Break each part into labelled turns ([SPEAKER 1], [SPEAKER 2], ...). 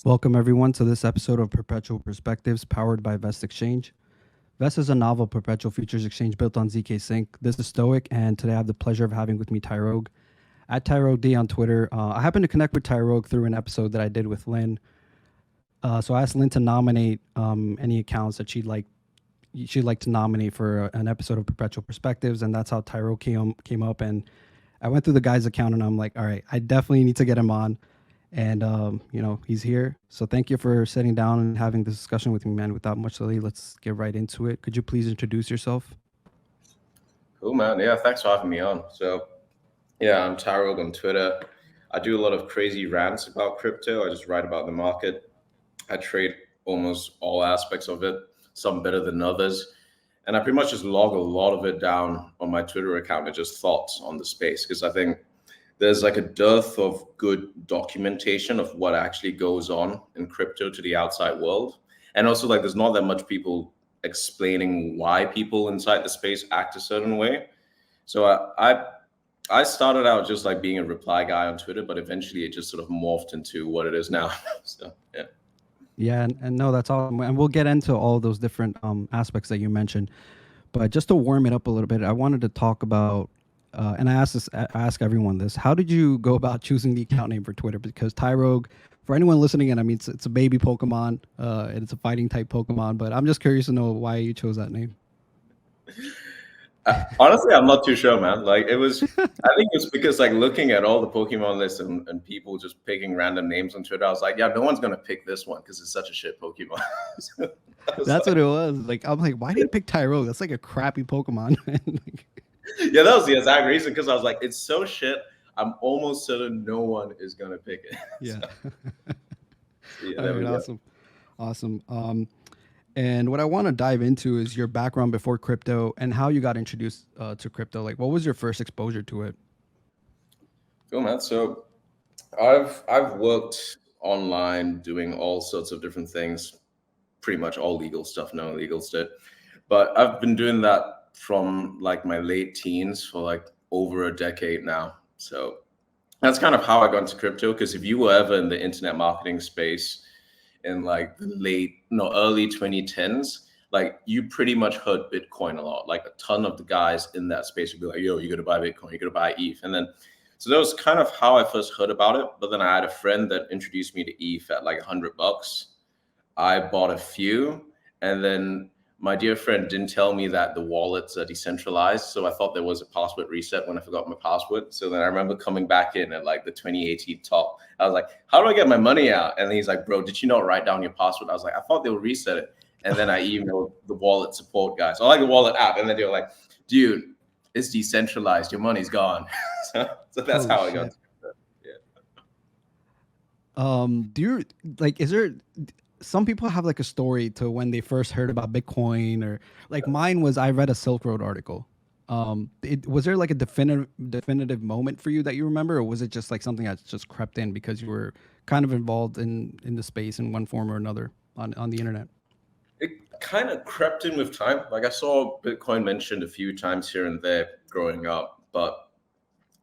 [SPEAKER 1] Welcome, everyone, to this episode of Perpetual Perspectives powered by Vest Exchange. Vest is a novel perpetual futures exchange built on ZK Sync. This is Stoic, and today I have the pleasure of having with me Tyrogue. At TyrogueD on Twitter. I happened to connect with Tyrogue through an episode that I did with Lynn. So I asked Lynn to nominate any accounts that she'd like to nominate for an episode of Perpetual Perspectives, and that's how Tyrogue came up. And I went through the guy's account, and I'm like, all right, I definitely need to get him on. And he's here. So thank you for sitting down and having this discussion with me, man. Without much delay, let's get right into it. Could you please introduce yourself?
[SPEAKER 2] Cool, man. Yeah, thanks for having me on. So, I'm Tyrogue on Twitter. I do a lot of crazy rants about crypto. I just write about the market. I trade almost all aspects of it, some better than others. And I pretty much just log a lot of it down on my Twitter account and just thoughts on the space, because I think there's like a dearth of good documentation of what actually goes on in crypto to the outside world. And also, like, there's not that much people explaining why people inside the space act a certain way. So I started out just like being a reply guy on Twitter, but eventually it just sort of morphed into what it is now. So yeah.
[SPEAKER 1] Yeah, and no, that's awesome. And we'll get into all those different aspects that you mentioned. But just to warm it up a little bit, I wanted to talk about, and I ask everyone this: how did you go about choosing the account name for Twitter? Because Tyrogue, for anyone listening, and I mean, it's a baby Pokemon, and it's a fighting type Pokemon. But I'm just curious to know why you chose that name.
[SPEAKER 2] Honestly, I'm not too sure, man. Like, I think it's because like looking at all the Pokemon lists and people just picking random names on Twitter, I was like, yeah, no one's gonna pick this one because it's such a shit Pokemon. So
[SPEAKER 1] That's what it was. Like, I'm like, why did you pick Tyrogue? That's like a crappy Pokemon.
[SPEAKER 2] yeah, that was the exact reason, because I was like, it's so shit. I'm almost certain no one is gonna pick it.
[SPEAKER 1] Yeah.
[SPEAKER 2] So, yeah,
[SPEAKER 1] All
[SPEAKER 2] there
[SPEAKER 1] right.
[SPEAKER 2] we go.
[SPEAKER 1] Awesome. And what I want to dive into is your background before crypto and how you got introduced to crypto. Like, what was your first exposure to it?
[SPEAKER 2] Cool, man. So I've worked online doing all sorts of different things, pretty much all legal stuff, no illegal stuff. But I've been doing that from like my late teens for like over a decade now. So that's kind of how I got into crypto. Because if you were ever in the internet marketing space in like the early 2010s, like you pretty much heard Bitcoin a lot. Like a ton of the guys in that space would be like, yo, you're gonna buy Bitcoin, you're gonna buy ETH. And then so that was kind of how I first heard about it. But then I had a friend that introduced me to ETH at like $100. I bought a few, and then my dear friend didn't tell me that the wallets are decentralized. So I thought there was a password reset when I forgot my password. So then I remember coming back in at like the 2018 top. I was like, how do I get my money out? And he's like, bro, did you not write down your password? I was like, I thought they would reset it. And then I emailed the wallet support guys. I like the wallet app. And then they were like, dude, it's decentralized. Your money's gone. so that's
[SPEAKER 1] Holy
[SPEAKER 2] how I got
[SPEAKER 1] shit.
[SPEAKER 2] to it. Yeah.
[SPEAKER 1] Do you like? Is there some people have like a story to when they first heard about Bitcoin, or like mine was I read a Silk Road article. Was there like a definitive moment for you that you remember, or was it just like something that just crept in because you were kind of involved in the space in one form or another on the internet?
[SPEAKER 2] It kind of crept in with time. Like I saw Bitcoin mentioned a few times here and there growing up, but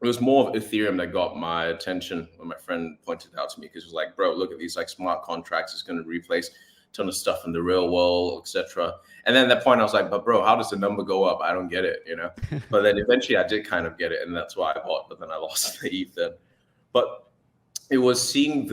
[SPEAKER 2] it was more of Ethereum that got my attention when my friend pointed it out to me, because it was like, bro, look at these like smart contracts. It's going to replace a ton of stuff in the real world, etc. And then at that point, I was like, but bro, how does the number go up? I don't get it, you know. But then eventually, I did kind of get it, and that's why I bought. But then I lost the ETH then. But it was seeing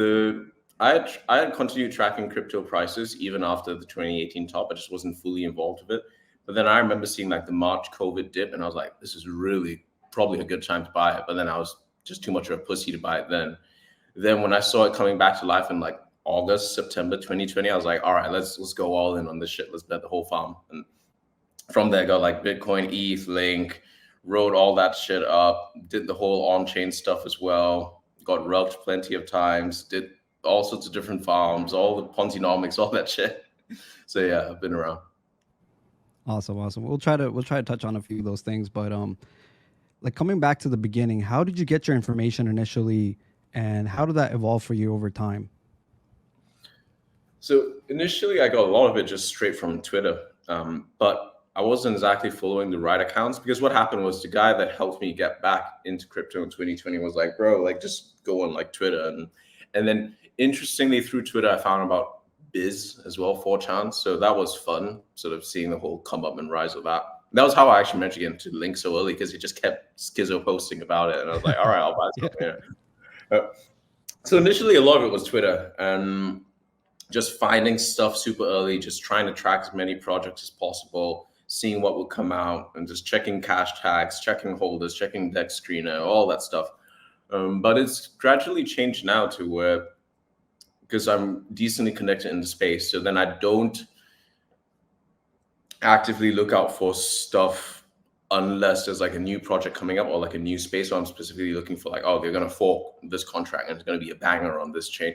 [SPEAKER 2] I had continued tracking crypto prices even after the 2018 top. I just wasn't fully involved with it. But then I remember seeing like the March COVID dip, and I was like, this is really probably a good time to buy it. But then I was just too much of a pussy to buy it then. Then when I saw it coming back to life in like August, September 2020, I was like, all right, let's go all in on this shit. Let's bet the whole farm. And from there, I got like Bitcoin, ETH, Link, wrote all that shit up, did the whole on-chain stuff as well, got rubbed plenty of times, did all sorts of different farms, all the Ponzinomics, all that shit. So yeah, I've been around.
[SPEAKER 1] Awesome. We'll try to touch on a few of those things, but like coming back to the beginning, how did you get your information initially, and how did that evolve for you over time?
[SPEAKER 2] So initially, I got a lot of it just straight from Twitter, but I wasn't exactly following the right accounts, because what happened was the guy that helped me get back into crypto in 2020 was like, bro, like just go on like Twitter, and then Interestingly, through Twitter, I found about Biz as well, 4chan. So that was fun, sort of seeing the whole come up and rise of that. That was how I actually managed to get into Link so early, because he just kept Schizo posting about it. And I was like, all right, I'll buy something here. So initially, a lot of it was Twitter and just finding stuff super early, just trying to track as many projects as possible, seeing what would come out, and just checking cache tags, checking holders, checking deck screener, all that stuff. But it's gradually changed now to where, because I'm decently connected in the space, so then I don't actively look out for stuff unless there's like a new project coming up or like a new space. So I'm specifically looking for like, oh, they're going to fork this contract and it's going to be a banger on this chain.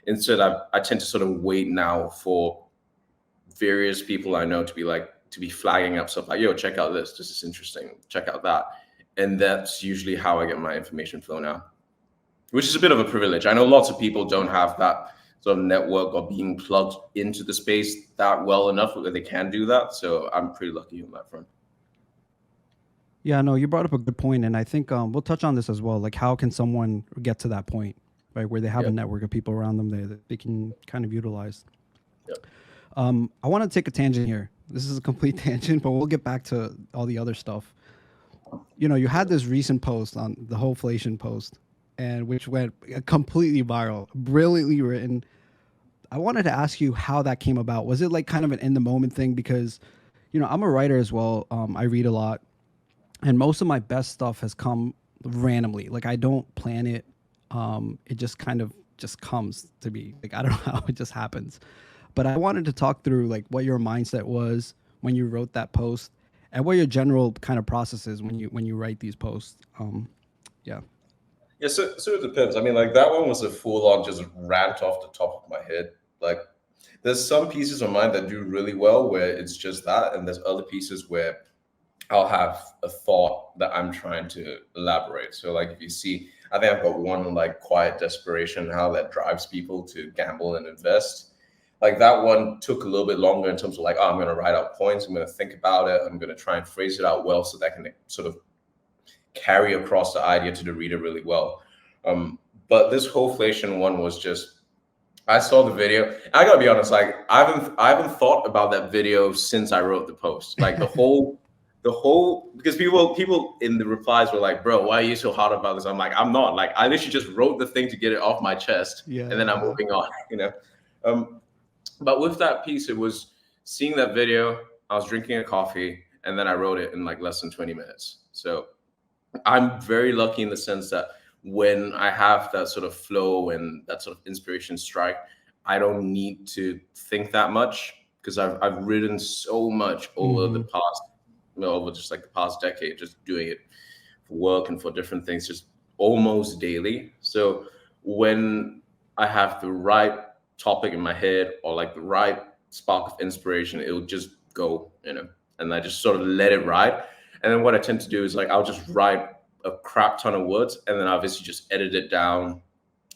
[SPEAKER 2] Instead, I tend to sort of wait now for various people I know to be flagging up stuff like, yo, check out this is interesting, check out that. And that's usually how I get my information flow now, which is a bit of a privilege. I know lots of people don't have that sort of network or being plugged into the space that well enough where they can do that. So I'm pretty lucky on that front.
[SPEAKER 1] Yeah, no, you brought up a good point, and I think we'll touch on this as well. Like, how can someone get to that point, right, where they have a network of people around them that they can kind of utilize? I want to take a tangent here. This is a complete tangent, but we'll get back to all the other stuff. You know, you had this recent post on the Wholeflation post, and which went completely viral, brilliantly written. I wanted to ask you how that came about. Was it like kind of an in the moment thing? Because, you know, I'm a writer as well. I read a lot, and most of my best stuff has come randomly. Like, I don't plan it. It just kind of just comes to me. Like, I don't know how it just happens. But I wanted to talk through like what your mindset was when you wrote that post, and what your general kind of process is when you write these posts. Yeah.
[SPEAKER 2] Yeah, so it depends. I mean, like that one was a full on just rant off the top of my head. Like, there's some pieces of mine that do really well where it's just that, and there's other pieces where I'll have a thought that I'm trying to elaborate. So, like, if you see, I think I've got one like quiet desperation, how that drives people to gamble and invest. Like that one took a little bit longer in terms of like, oh, I'm going to write out points, I'm going to think about it, I'm going to try and phrase it out well so that I can sort of carry across the idea to the reader really well. But this Wholeflation one was just, I saw the video. I gotta be honest, like I haven't thought about that video since I wrote the post. Like the whole because people in the replies were like, bro, why are you so hard about this? I'm like, I'm not. Like I literally just wrote the thing to get it off my chest, and then I'm moving on, you know. But with that piece, it was seeing that video, I was drinking a coffee, and then I wrote it in like less than 20 minutes. So I'm very lucky in the sense that when I have that sort of flow and that sort of inspiration strike, I don't need to think that much, because I've written so much over the past, over just like the past decade, just doing it for work and for different things, just almost daily. So when I have the right topic in my head or like the right spark of inspiration, it'll just go, you know, and I just sort of let it ride. And then what I tend to do is like, I'll just write a crap ton of words and then obviously just edit it down,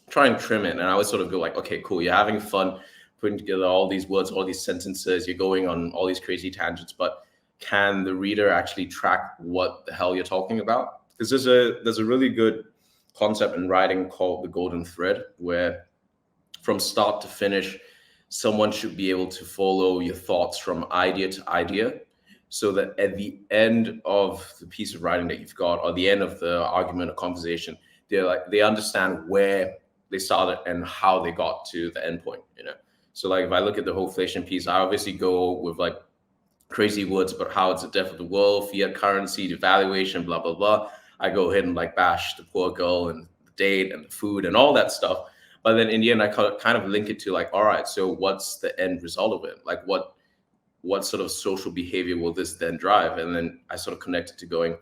[SPEAKER 2] try and trim it. And I always sort of go like, okay, cool. You're having fun putting together all these words, all these sentences, you're going on all these crazy tangents, but can the reader actually track what the hell you're talking about? Because there's a really good concept in writing called the golden thread, where from start to finish, someone should be able to follow your thoughts from idea to idea, so that at the end of the piece of writing that you've got, or the end of the argument or conversation, they understand where they started and how they got to the end point, you know. So like if I look at the Wholeflation piece, I obviously go with like crazy words about how it's the death of the world, fiat currency, devaluation, blah, blah, blah. I go ahead and like bash the poor girl and the date and the food and all that stuff. But then in the end, I kind of link it to like, all right, so what's the end result of it? Like what sort of social behavior will this then drive? And then I sort of connect it to going,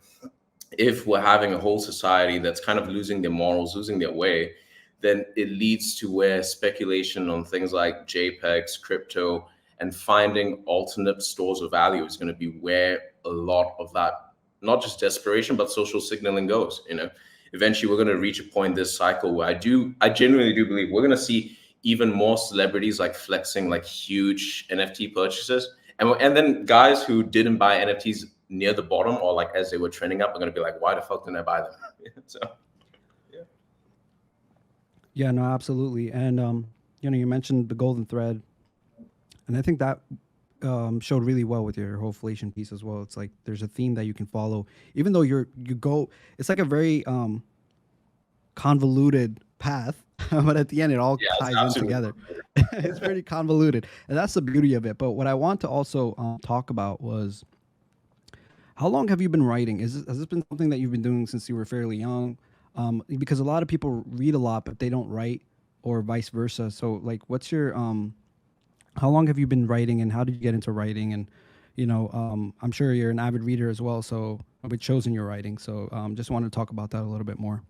[SPEAKER 2] if we're having a whole society that's kind of losing their morals, losing their way, then it leads to where speculation on things like JPEGs, crypto, and finding alternate stores of value is going to be where a lot of that, not just desperation, but social signaling goes, you know. Eventually we're going to reach a point this cycle where I genuinely do believe we're going to see even more celebrities like flexing like huge NFT purchases. And then guys who didn't buy NFTs near the bottom or like as they were trending up are going to be like, why the fuck didn't I buy them? So, yeah.
[SPEAKER 1] Yeah, no, absolutely. And you mentioned the golden thread, and I think that showed really well with your whole Phalation piece as well. It's like there's a theme that you can follow, even though you go. It's like a very convoluted path, but at the end, it all
[SPEAKER 2] Yeah, it's
[SPEAKER 1] ties in
[SPEAKER 2] absolutely.
[SPEAKER 1] together. It's pretty convoluted, and that's the beauty of it. But what I want to also talk about was how long have you been writing? Has this been something that you've been doing since you were fairly young? Because a lot of people read a lot, but they don't write, or vice versa. So, like, what's your how long have you been writing, and how did you get into writing? And I'm sure you're an avid reader as well, so it shows in your writing. So, just wanted to talk about that a little bit more.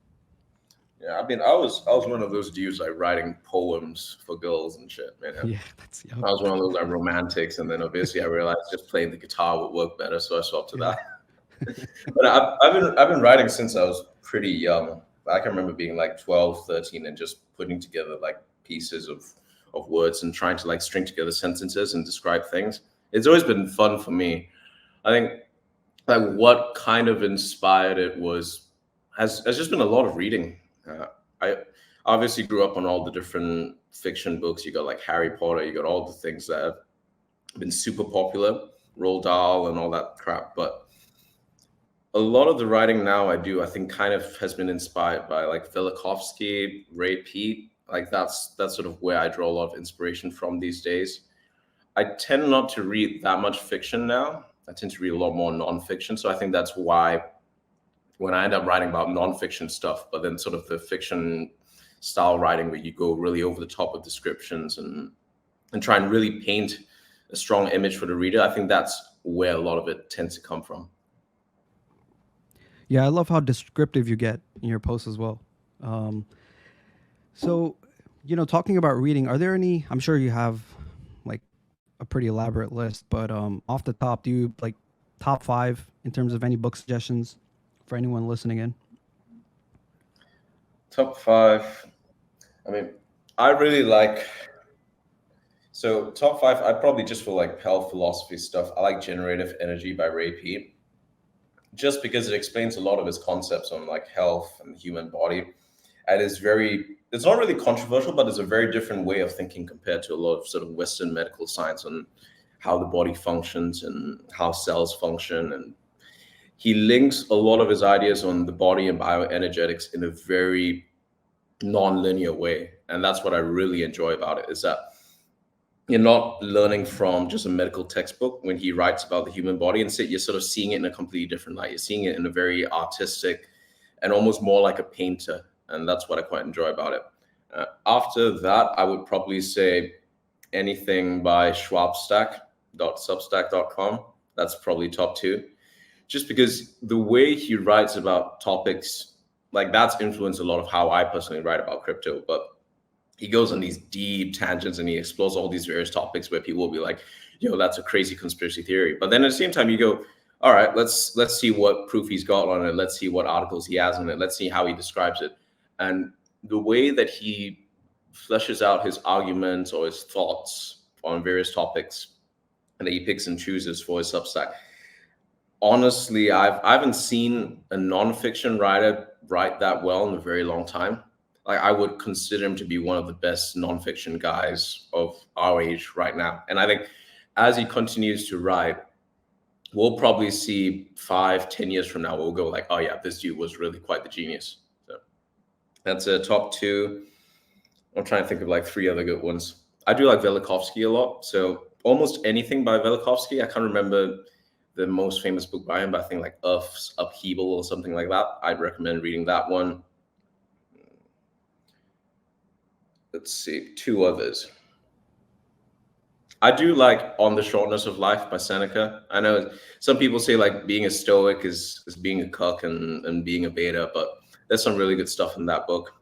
[SPEAKER 2] Yeah, I mean, I was one of those dudes like writing poems for girls and shit, man.
[SPEAKER 1] Yeah, that's
[SPEAKER 2] I was one of those like romantics, and then obviously I realized just playing the guitar would work better, so I swapped to
[SPEAKER 1] yeah,
[SPEAKER 2] that. But I've been writing since I was pretty young. I can remember being like 12, 13, and just putting together like pieces of words and trying to like string together sentences and describe things. It's always been fun for me. I think like what kind of inspired it was has just been a lot of reading. I obviously grew up on all the different fiction books. You got like Harry Potter, you got all the things that have been super popular, Roald Dahl and all that crap. But a lot of the writing now I do, I think, kind of has been inspired by like Velikovsky, Ray Peat. Like that's sort of where I draw a lot of inspiration from these days. I tend not to read that much fiction now. I tend to read a lot more nonfiction. So I think that's why when I end up writing about nonfiction stuff, but then sort of the fiction style writing where you go really over the top of descriptions and try and really paint a strong image for the reader, I think that's where a lot of it tends to come from.
[SPEAKER 1] yeah. I love how descriptive you get in your posts as well. Um, so, talking about reading, are there any? I'm sure you have like a pretty elaborate list, but off the top, do you like top five in terms of any book suggestions for anyone listening in?
[SPEAKER 2] Top five. I mean, I really like so top five. I probably just for like health philosophy stuff. I like Generative Energy by Ray Peat, just because it explains a lot of his concepts on like health and the human body. And it's not really controversial, but it's a very different way of thinking compared to a lot of sort of Western medical science on how the body functions and how cells function. And he links a lot of his ideas on the body and bioenergetics in a very non-linear way. And that's what I really enjoy about it, is that you're not learning from just a medical textbook when he writes about the human body. Instead, you're sort of seeing it in a completely different light. You're seeing it in a very artistic and almost more like a painter. And that's what I quite enjoy about it. After that, I would probably say anything by schwabstack.substack.com. That's probably top two. Just because the way he writes about topics, like that's influenced a lot of how I personally write about crypto. But he goes on these deep tangents and he explores all these various topics where people will be like, yo, that's a crazy conspiracy theory. But then at the same time, you go, all right, let's see what proof he's got on it. Let's see what articles he has on it. Let's see how he describes it. And the way that he fleshes out his arguments or his thoughts on various topics and that he picks and chooses for his Substack. Honestly, I haven't seen a nonfiction writer write that well in a very long time. Like I would consider him to be one of the best nonfiction guys of our age right now. And I think as he continues to write, we'll probably see 5, 10 years from now, we'll go like, oh yeah, this dude was really quite the genius. So that's a top two. I'm trying to think of like three other good ones. I do like Velikovsky a lot. So almost anything by Velikovsky. I can't remember the most famous book by him, but I think like Earth's Upheaval or something like that. I'd recommend reading that one. Let's see, two others. I do like On the Shortness of Life by Seneca. I know some people say like being a stoic is being a cuck and being a beta, but there's some really good stuff in that book.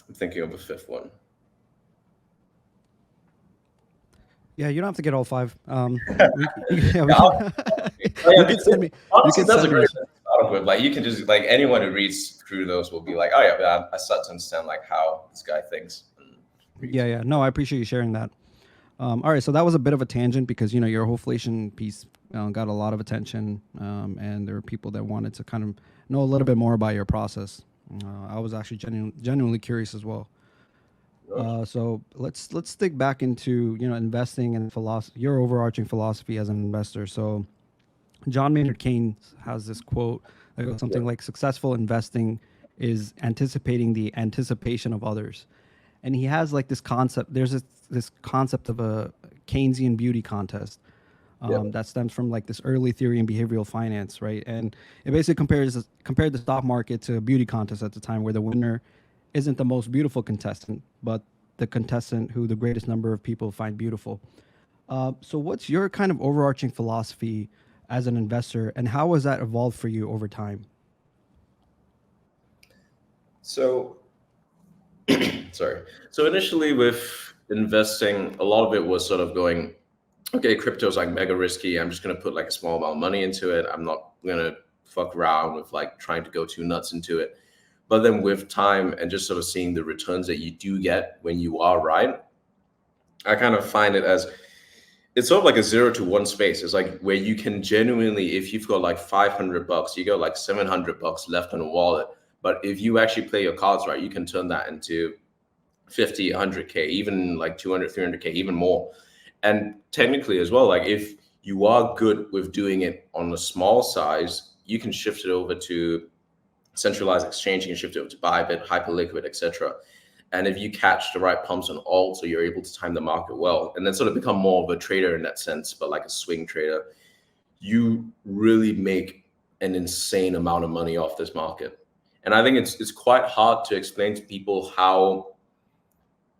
[SPEAKER 2] I'm thinking of a fifth one.
[SPEAKER 1] Yeah, you don't have to get all five. Yeah,
[SPEAKER 2] Oh, yeah,
[SPEAKER 1] you can send me.
[SPEAKER 2] honestly,
[SPEAKER 1] You can
[SPEAKER 2] that's a
[SPEAKER 1] send me.
[SPEAKER 2] great way to start with. Like you can just like anyone who reads through those will be like, oh yeah, man, I start to understand like how this guy thinks and reads.
[SPEAKER 1] Yeah, yeah. No, I appreciate you sharing that. All right, so that was a bit of a tangent because your whole inflation piece got a lot of attention, and there were people that wanted to kind of know a little bit more about your process. I was actually genuinely curious as well. So let's stick back into investing and philosophy, your overarching philosophy as an investor. So John Maynard Keynes has this quote that goes something like, "Successful investing is anticipating the anticipation of others," and he has like this concept. There's this concept of a Keynesian beauty contest that stems from like this early theory in behavioral finance, right? And it basically compared the stock market to a beauty contest at the time, where the winner isn't the most beautiful contestant, but the contestant who the greatest number of people find beautiful. So, what's your kind of overarching philosophy as an investor, and how has that evolved for you over time?
[SPEAKER 2] So, sorry. So initially with investing, a lot of it was sort of going, okay, crypto's like mega risky. I'm just going to put like a small amount of money into it. I'm not going to fuck around with like trying to go too nuts into it. But then with time and just sort of seeing the returns that you do get when you are right, I kind of find it as it's sort of like a 0 to 1 space. It's like where you can genuinely, if you've got like $500, you got like $700 left in a wallet. But if you actually play your cards right, you can turn that into 50, 100K, even like 200, 300K, even more. And technically as well, like if you are good with doing it on a small size, you can shift it over to centralized exchange, you can shift it over to Bybit, Hyperliquid, etc. And if you catch the right pumps on alt, so you're able to time the market well, and then sort of become more of a trader in that sense, but like a swing trader, you really make an insane amount of money off this market. And I think it's quite hard to explain to people how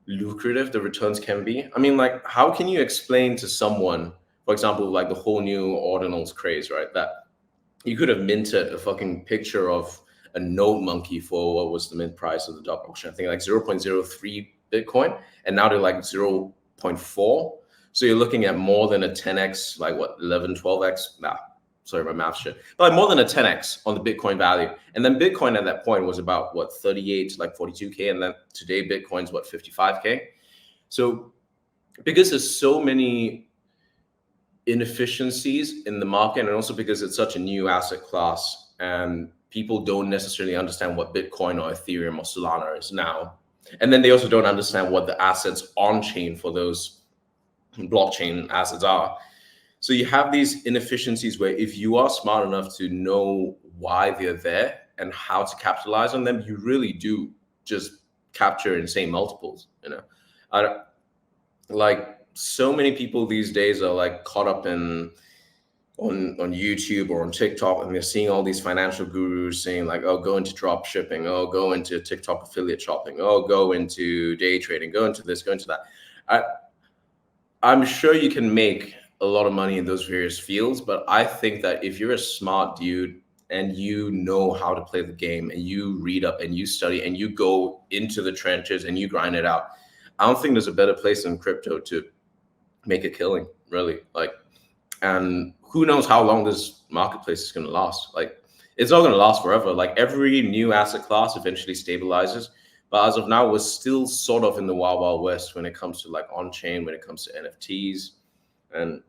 [SPEAKER 2] lucrative the returns can be. I mean, like, how can you explain to someone, for example, like the whole new ordinals craze, right? That you could have minted a fucking picture of a node monkey for what was the mint price of the dot auction? I think like 0.03 Bitcoin, and now they're like 0.4. So you're looking at more than a 10x, like what, 11, 12x? Nah, sorry, my math shit. But like more than a 10x on the Bitcoin value. And then Bitcoin at that point was about what, 38 to like 42K. And then today Bitcoin's what, 55K. So because there's so many inefficiencies in the market, and also because it's such a new asset class and people don't necessarily understand what Bitcoin or Ethereum or Solana is now. And then they also don't understand what the assets on chain for those blockchain assets are. So you have these inefficiencies where if you are smart enough to know why they're there and how to capitalize on them, you really do just capture insane multiples. Like so many people these days are like caught up in on YouTube or on TikTok, and they're seeing all these financial gurus saying like, oh, go into drop shipping, oh, go into TikTok affiliate shopping, oh, go into day trading, go into this, go into that. I'm sure you can make a lot of money in those various fields, but I think that if you're a smart dude and you know how to play the game and you read up and you study and you go into the trenches and you grind it out, I don't think there's a better place than crypto to make a killing, really. Like, and who knows how long this marketplace is going to last. Like, it's not going to last forever. Like, every new asset class eventually stabilizes, but as of now, we're still sort of in the wild, wild west when it comes to like on-chain, when it comes to NFTs. And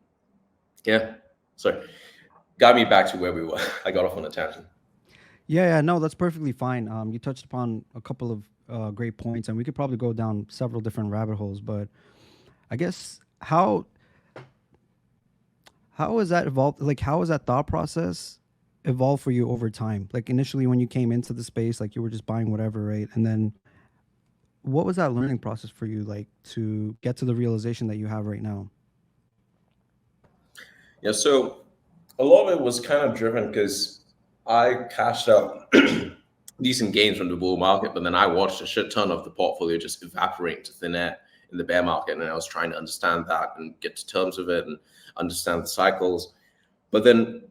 [SPEAKER 2] yeah, sorry, got me back to where we were. I got off on a tangent.
[SPEAKER 1] Yeah, no, that's perfectly fine. You touched upon a couple of great points, and we could probably go down several different rabbit holes. But I guess how has that evolved? Like, how has that thought process evolved for you over time? Like initially, when you came into the space, like you were just buying whatever, right? And then, what was that learning process for you, like to get to the realization that you have right now?
[SPEAKER 2] Yeah, so a lot of it was kind of driven because I cashed out decent gains from the bull market, but then I watched a shit ton of the portfolio just evaporate to thin air in the bear market, and I was trying to understand that and get to terms of it and understand the cycles. But then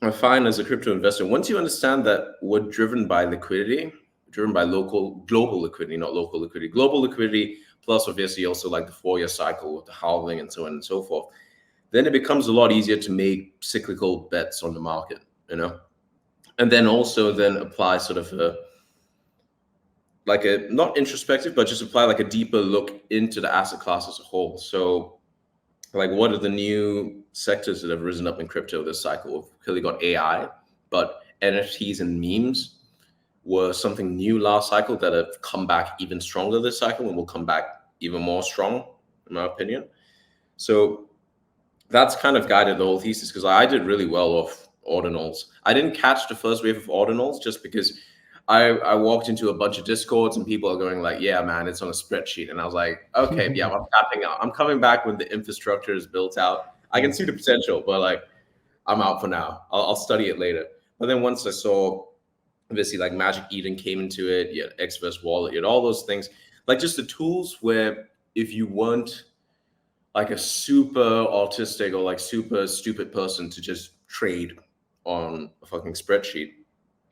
[SPEAKER 2] I find as a crypto investor, once you understand that we're driven by liquidity, driven by global liquidity, not local liquidity, global liquidity, plus obviously also like the 4-year cycle with the halving and so on and so forth, then it becomes a lot easier to make cyclical bets on the market, and then also then apply sort of a not introspective, but just apply like a deeper look into the asset class as a whole. So like what are the new sectors that have risen up in crypto this cycle? We've clearly got AI, but NFTs and memes were something new last cycle that have come back even stronger this cycle and will come back even more strong, in my opinion. So that's kind of guided the whole thesis because I did really well off ordinals. I didn't catch the first wave of ordinals just because I walked into a bunch of discords and people are going like, yeah, man, it's on a spreadsheet. And I was like, okay, yeah, I'm tapping out. I'm coming back when the infrastructure is built out. I can see the potential, but like, I'm out for now. I'll study it later. But then once I saw, obviously, like Magic Eden came into it, you had Xverse Wallet, you had all those things, like just the tools where if you weren't like a super autistic or like super stupid person to just trade on a fucking spreadsheet.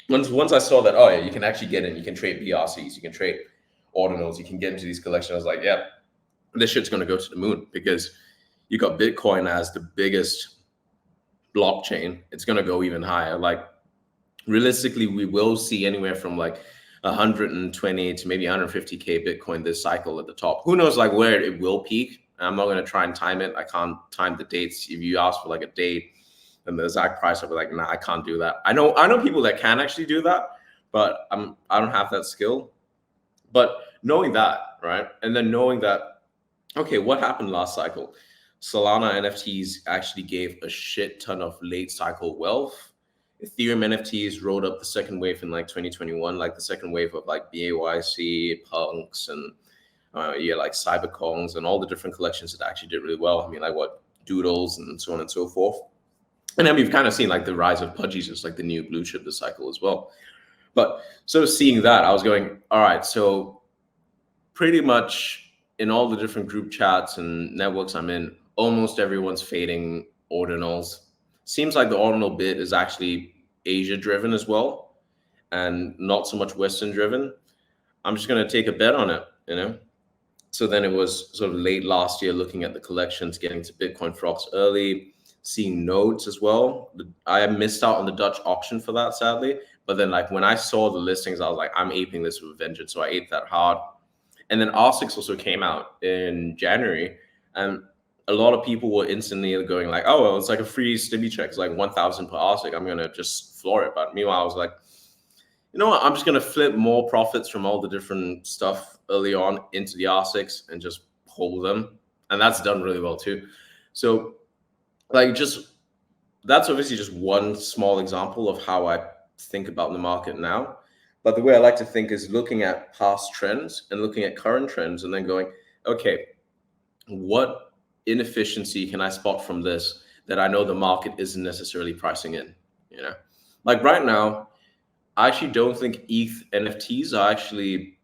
[SPEAKER 2] Once I saw that, oh yeah, you can actually get in, you can trade BRCs, you can trade ordinals, you can get into these collections. I was like, yeah, this shit's gonna go to the moon because you got Bitcoin as the biggest blockchain. It's gonna go even higher. Like realistically, we will see anywhere from like 120 to maybe 150K Bitcoin this cycle at the top. Who knows like where it will peak? I'm not going to try and time it. I can't time the dates. If you ask for like a date and the exact price, I'll be like, nah, I can't do that. I know people that can actually do that, but I don't have that skill. But knowing that, right, and then knowing that, okay, what happened last cycle? Solana NFTs actually gave a shit ton of late cycle wealth. Ethereum NFTs rode up the second wave in like 2021, like the second wave of like BAYC, Punks, and like Cyberkongs and all the different collections that actually did really well. I mean, like what Doodles and so on and so forth. And then we've kind of seen like the rise of Pudgies, just like the new blue chip this cycle as well. But sort of seeing that, I was going, all right, so pretty much in all the different group chats and networks I'm in, almost everyone's fading ordinals. Seems like the ordinal bit is actually Asia driven as well and not so much Western driven. I'm just going to take a bet on it, you know? So then it was sort of late last year looking at the collections, getting to Bitcoin Frogs early, seeing nodes as well. I missed out on the Dutch auction for that, sadly. But then like when I saw the listings, I was like, I'm aping this with vengeance. So I ate that hard. And then R6 also came out in January. And a lot of people were instantly going like, oh, well, it's like a free stimmy check. It's like 1,000 per R6. I'm going to just floor it. But meanwhile, I was like, you know what? I'm just going to flip more profits from all the different stuff early on into the R6 and just hold them. And that's done really well too. So like just, that's obviously just one small example of how I think about the market now. But the way I like to think is looking at past trends and looking at current trends and then going, okay, what inefficiency can I spot from this that I know the market isn't necessarily pricing in, you know? Like right now, I actually don't think ETH NFTs are actually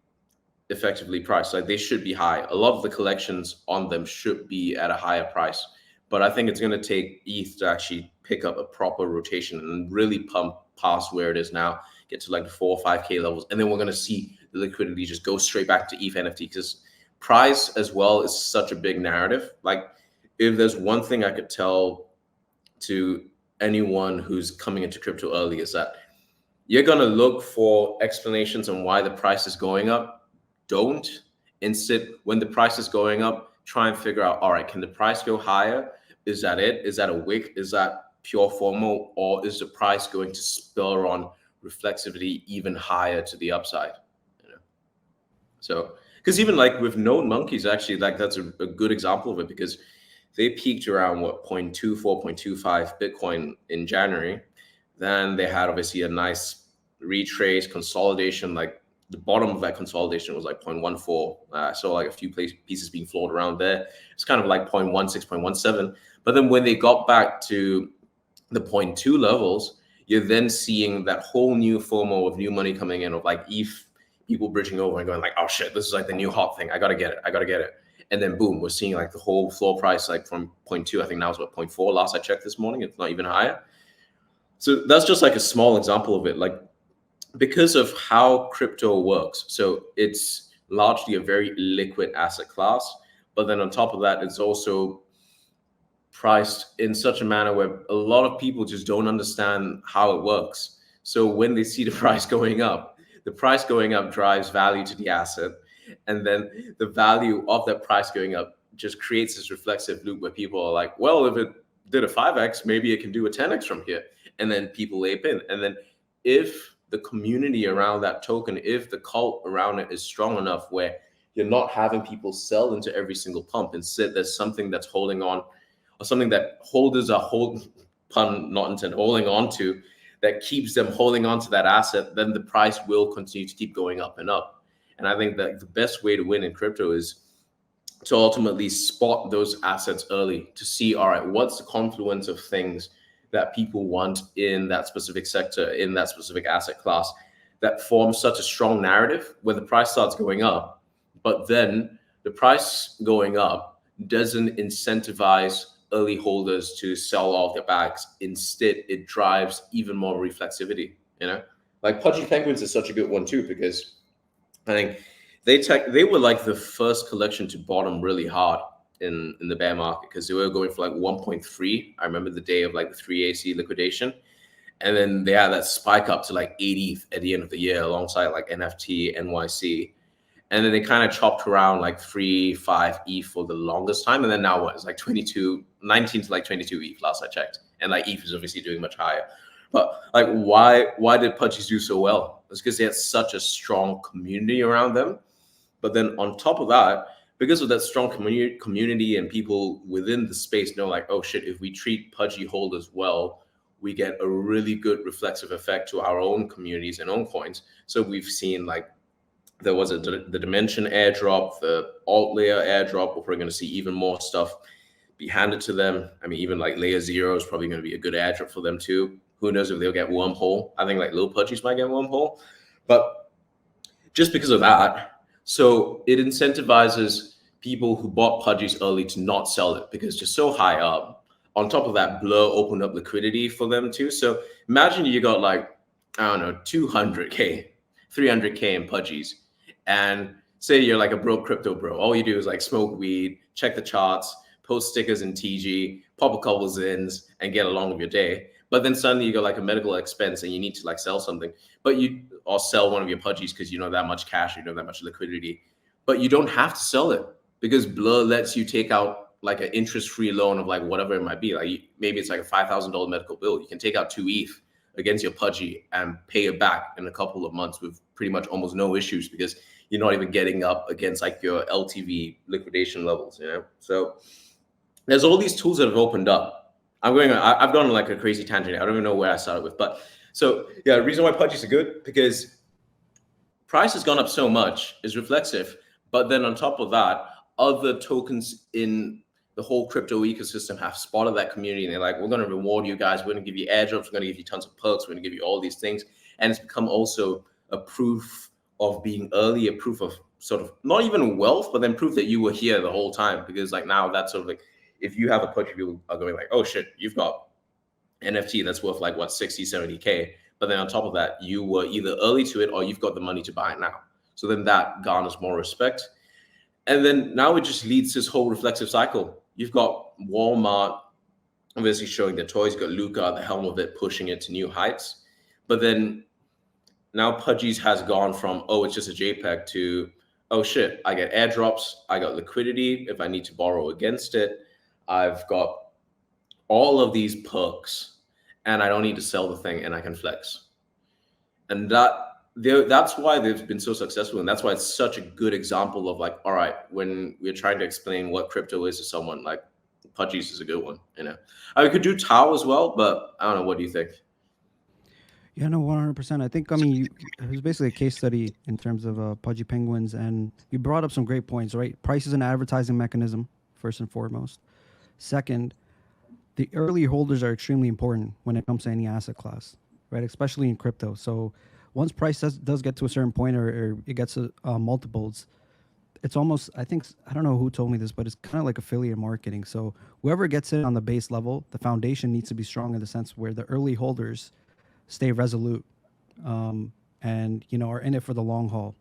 [SPEAKER 2] effectively priced. Like they should be high. A lot of the collections on them should be at a higher price. But I think it's going to take ETH to actually pick up a proper rotation and really pump past where it is now, get to like the 4 or 5K levels. And then we're going to see the liquidity just go straight back to ETH NFT because price as well is such a big narrative. Like if there's one thing I could tell to anyone who's coming into crypto early is that you're going to look for explanations on why the price is going up. Don't. Instead, when the price is going up, try and figure out, all right, can the price go higher? Is that it? Is that a wick? Is that pure FOMO? Or is the price going to spur on reflexivity even higher to the upside? You know? So, because even like with Node Monkeys, actually, like that's a good example of it because they peaked around what 0.24, 0.25 Bitcoin in January. Then they had obviously a nice retrace consolidation. Like the bottom of that consolidation was like 0.14. I saw like a few pieces being floored around there. It's kind of like 0.16, 0.17. But then when they got back to the 0.2 levels, you're then seeing that whole new FOMO of new money coming in of like ETH people bridging over and going like, oh shit, this is like the new hot thing. I gotta get it. I gotta get it. And then boom, we're seeing like the whole floor price like from 0.2. I think now it's about 0.4. Last I checked this morning, it's not even higher. So that's just like a small example of it. Like because of how crypto works. So it's largely a very liquid asset class, but then on top of that, it's also priced in such a manner where a lot of people just don't understand how it works. So when they see the price going up, the price going up drives value to the asset. And then the value of that price going up just creates this reflexive loop where people are like, well, if it did a 5x, maybe it can do a 10x from here. And then people ape in. And then if the community around that token, if the cult around it is strong enough where you're not having people sell into every single pump, instead there's something that's holding on, or something that holders are pun not intended, holding on to, that keeps them holding on to that asset, then the price will continue to keep going up and up. And I think that the best way to win in crypto is to ultimately spot those assets early, to see, all right, what's the confluence of things that people want in that specific sector, in that specific asset class, that forms such a strong narrative where the price starts going up, but then the price going up doesn't incentivize early holders to sell off their bags. Instead, it drives even more reflexivity. Like Pudgy Penguins is such a good one too, because I think they were like the first collection to bottom really hard in the bear market, because they were going for like 1.3. I remember the day of like the 3AC liquidation, and then they had that spike up to like 80 at the end of the year alongside like NFT, NYC. And then they kind of chopped around like 3-5 ETH for the longest time. And then now what? It's like 19 to like 22 ETH last I checked. And like ETH is obviously doing much higher. But like, why did Pudgies do so well? It's because they had such a strong community around them. But then on top of that, because of that strong community and people within the space know like, oh shit, if we treat Pudgy holders well, we get a really good reflexive effect to our own communities and own coins. So we've seen like, there was the Dimension airdrop, the alt layer airdrop. We're probably going to see even more stuff be handed to them. I mean, even like layer 0 is probably going to be a good airdrop for them too. Who knows if they'll get wormhole? I think like Lil Pudgies might get wormhole, but just because of that, so it incentivizes people who bought Pudgies early to not sell it because they're so high up. On top of that, Blur opened up liquidity for them too. So imagine you got like, I don't know, 200K, 300K in Pudgies. And say you're like a broke crypto bro. All you do is like smoke weed, check the charts, post stickers in TG, pop a couple zins, and get along with your day. But then suddenly you got like a medical expense and you need to like sell something, or sell one of your Pudgies because you know that much cash, you know that much liquidity. But you don't have to sell it because Blur lets you take out like an interest-free loan of like whatever it might be. Like maybe it's like a $5,000 medical bill. You can take out 2 ETH against your Pudgy and pay it back in a couple of months with pretty much almost no issues because you're not even getting up against like your LTV liquidation levels, So there's all these tools that have opened up. I've gone on like a crazy tangent. I don't even know where I started with, but so yeah, the reason why Pudgies are good because price has gone up so much is reflexive, but then on top of that, other tokens in the whole crypto ecosystem have spotted that community and they're like, we're going to reward you guys. We're going to give you airdrops. We're going to give you tons of perks. We're going to give you all these things. And it's become also a proof of being early, a proof of sort of not even wealth, but then proof that you were here the whole time. Because like now that's sort of like, if you have a Pudgy, people are going like, oh shit, you've got NFT that's worth like what, 60, 70K. But then on top of that, you were either early to it or you've got the money to buy it now. So then that garners more respect. And then now it just leads this whole reflexive cycle. You've got Walmart obviously showing their toys, you've got Luca at the helm of it, pushing it to new heights. But then now Pudgies has gone from, oh, it's just a JPEG to, oh shit, I get airdrops, I got liquidity if I need to borrow against it. I've got all of these perks and I don't need to sell the thing and I can flex. And that's why they've been so successful. And that's why it's such a good example of like, all right, when we're trying to explain what crypto is to someone, like Pudgies is a good one, I could do Tau as well, but I don't know. What do you think?
[SPEAKER 1] Yeah, no, 100%. I think, it was basically a case study in terms of Pudgy Penguins, and you brought up some great points, right? Price is an advertising mechanism, first and foremost. Second, the early holders are extremely important when it comes to any asset class, right? Especially in crypto. So once price does get to a certain point or it gets to multiples, it's almost, I don't know who told me this, but it's kind of like affiliate marketing. So whoever gets it on the base level, the foundation needs to be strong in the sense where the early holders stay resolute and are in it for the long haul.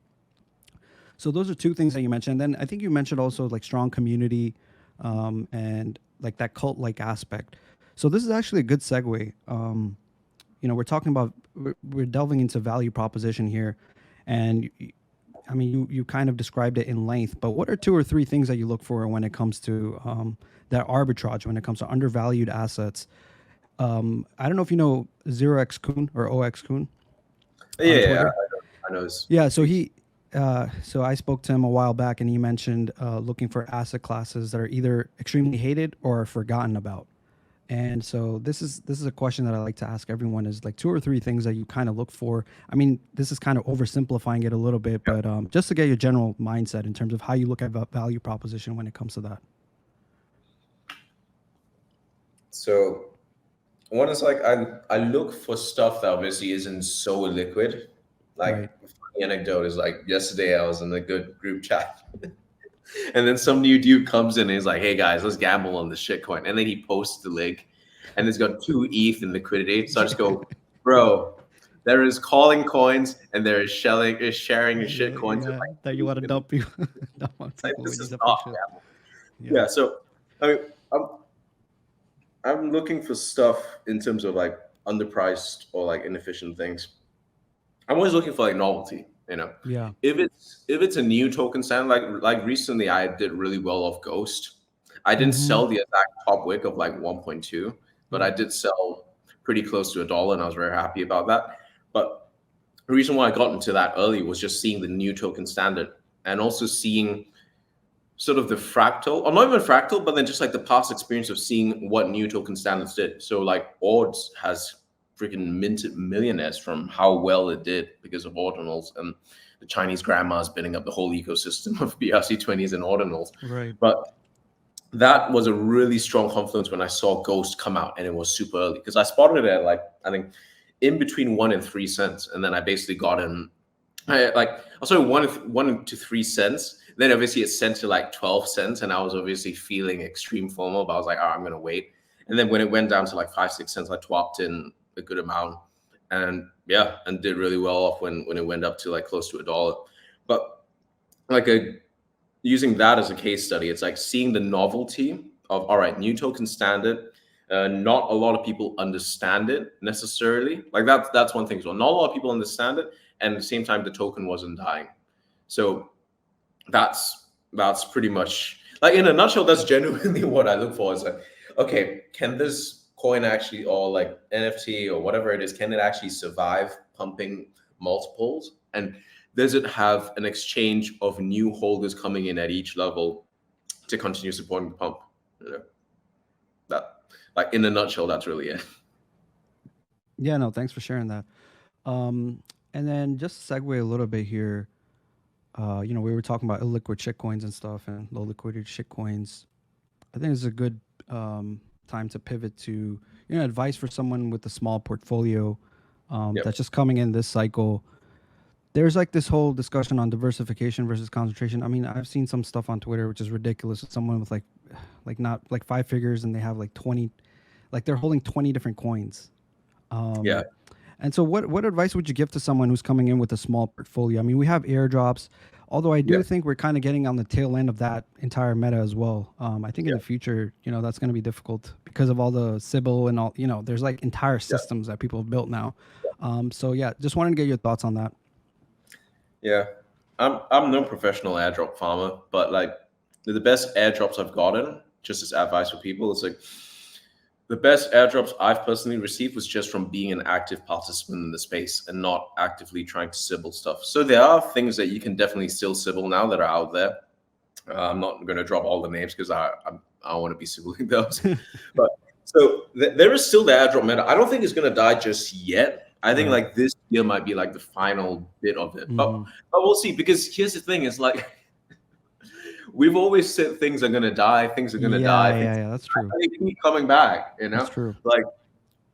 [SPEAKER 1] So those are two things that you mentioned. Then I think you mentioned also like strong community and like that cult like aspect. So this is actually a good segue. We're talking about, we're delving into value proposition here, and I mean, you kind of described it in length, but what are two or three things that you look for when it comes to that arbitrage, when it comes to undervalued assets? I don't know if you know 0x Kuhn or OX Kuhn on
[SPEAKER 2] Yeah,
[SPEAKER 1] Twitter.
[SPEAKER 2] I know his
[SPEAKER 1] Yeah, so
[SPEAKER 2] tweets.
[SPEAKER 1] so I spoke to him a while back, and he mentioned looking for asset classes that are either extremely hated or forgotten about. And so this is a question that I like to ask everyone: is like two or three things that you kind of look for. I mean, this is kind of oversimplifying it a little bit, but just to get your general mindset in terms of how you look at value proposition when it comes to that.
[SPEAKER 2] So one is like I look for stuff that obviously isn't so liquid. Like
[SPEAKER 1] Right.
[SPEAKER 2] a funny anecdote is like yesterday I was in a good group chat, and then some new dude comes in and he's like, "Hey guys, let's gamble on this shitcoin," and then he posts the link, and it's got 2 ETH in liquidity. So I just go, "Bro, there is calling coins and there is sharing shit coins with
[SPEAKER 1] Yeah,
[SPEAKER 2] like
[SPEAKER 1] that you
[SPEAKER 2] 2
[SPEAKER 1] want to
[SPEAKER 2] ETH.
[SPEAKER 1] dump you, dump on
[SPEAKER 2] Like
[SPEAKER 1] people
[SPEAKER 2] this
[SPEAKER 1] when you
[SPEAKER 2] is
[SPEAKER 1] dump your
[SPEAKER 2] not
[SPEAKER 1] shit.
[SPEAKER 2] gamble."
[SPEAKER 1] Yeah.
[SPEAKER 2] Yeah. So I mean, I'm I'm looking for stuff in terms of like underpriced or like inefficient things. I'm always looking for like novelty, you know.
[SPEAKER 1] Yeah.
[SPEAKER 2] If it's a new token standard, like recently I did really well off Ghost. I didn't
[SPEAKER 1] Mm-hmm.
[SPEAKER 2] sell the exact top wick of like 1.2, but I
[SPEAKER 1] Right.
[SPEAKER 2] did sell pretty close to $1, and I was very happy about that. But the reason why I got into that early was just seeing the new token standard and also seeing sort of the fractal, or not even fractal, but then just like the past experience of seeing what new token standards did. So like Odds has freaking minted millionaires from how well it did because of ordinals, and the Chinese grandmas building up the whole ecosystem of BRC20s and ordinals.
[SPEAKER 1] Right.
[SPEAKER 2] But that was a really strong confluence when I saw Ghost come out, and it was super early because I spotted it at like I think in between 1 and 3 cents, and then I basically got in. I saw 1 to 3 cents. Then obviously it sent to like 12 cents, and I was obviously feeling extreme FOMO. But I was like, oh, I'm gonna wait. And then when it went down to like 5 6 cents, I swapped in a good amount, and yeah, and did really well off when it went up to like close to $1. But like using that as a case study, it's like seeing the novelty of all right, new token standard. Not a lot of people understand it necessarily. Like that's one thing as well. Not a lot of people understand it, and at the same time, the token wasn't dying. So that's pretty much like in a nutshell. That's genuinely what I look for. Is like, okay, can this coin actually, or like NFT or whatever it is, can it actually survive pumping multiples? And does it have an exchange of new holders coming in at each level to continue supporting the pump? You know, that like in a nutshell, that's really it.
[SPEAKER 1] Yeah. No. Thanks for sharing that. And then just to segue a little bit here. We were talking about illiquid shitcoins and stuff, and low liquidity shitcoins. I think it's a good time to pivot to advice for someone with a small portfolio
[SPEAKER 2] Yep.
[SPEAKER 1] that's just coming in this cycle. There's like this whole discussion on diversification versus concentration. I mean, I've seen some stuff on Twitter which is ridiculous. With someone with like not like 5 figures, and they have like 20, like they're holding 20 different coins.
[SPEAKER 2] Yeah.
[SPEAKER 1] And so, what advice would you give to someone who's coming in with a small portfolio? I mean, we have airdrops, although I do
[SPEAKER 2] Yeah.
[SPEAKER 1] think we're kind of getting on the tail end of that entire meta as well. I think in
[SPEAKER 2] Yeah.
[SPEAKER 1] the future, that's going to be difficult because of all the Sybil and all. There's like entire
[SPEAKER 2] Yeah.
[SPEAKER 1] systems that people have built now. So yeah, just wanted to get your thoughts on that.
[SPEAKER 2] Yeah. I'm no professional airdrop farmer, but like the best airdrops I've gotten, just as advice for people, it's like the best airdrops I've personally received was just from being an active participant in the space and not actively trying to sybil stuff. So there are things that you can definitely still sybil now that are out there. I'm not going to drop all the names because I don't want to be sibling those. But so there is still the airdrop meta. I don't think it's going to die just yet. I think
[SPEAKER 1] Right.
[SPEAKER 2] like this year might be like the final bit of it, but
[SPEAKER 1] Mm-hmm.
[SPEAKER 2] we'll see. Because here's the thing: is like we've always said things are going to die, things are going to die,
[SPEAKER 1] Yeah, yeah,
[SPEAKER 2] things
[SPEAKER 1] yeah. That's true.
[SPEAKER 2] they keep coming back.
[SPEAKER 1] That's true.
[SPEAKER 2] Like,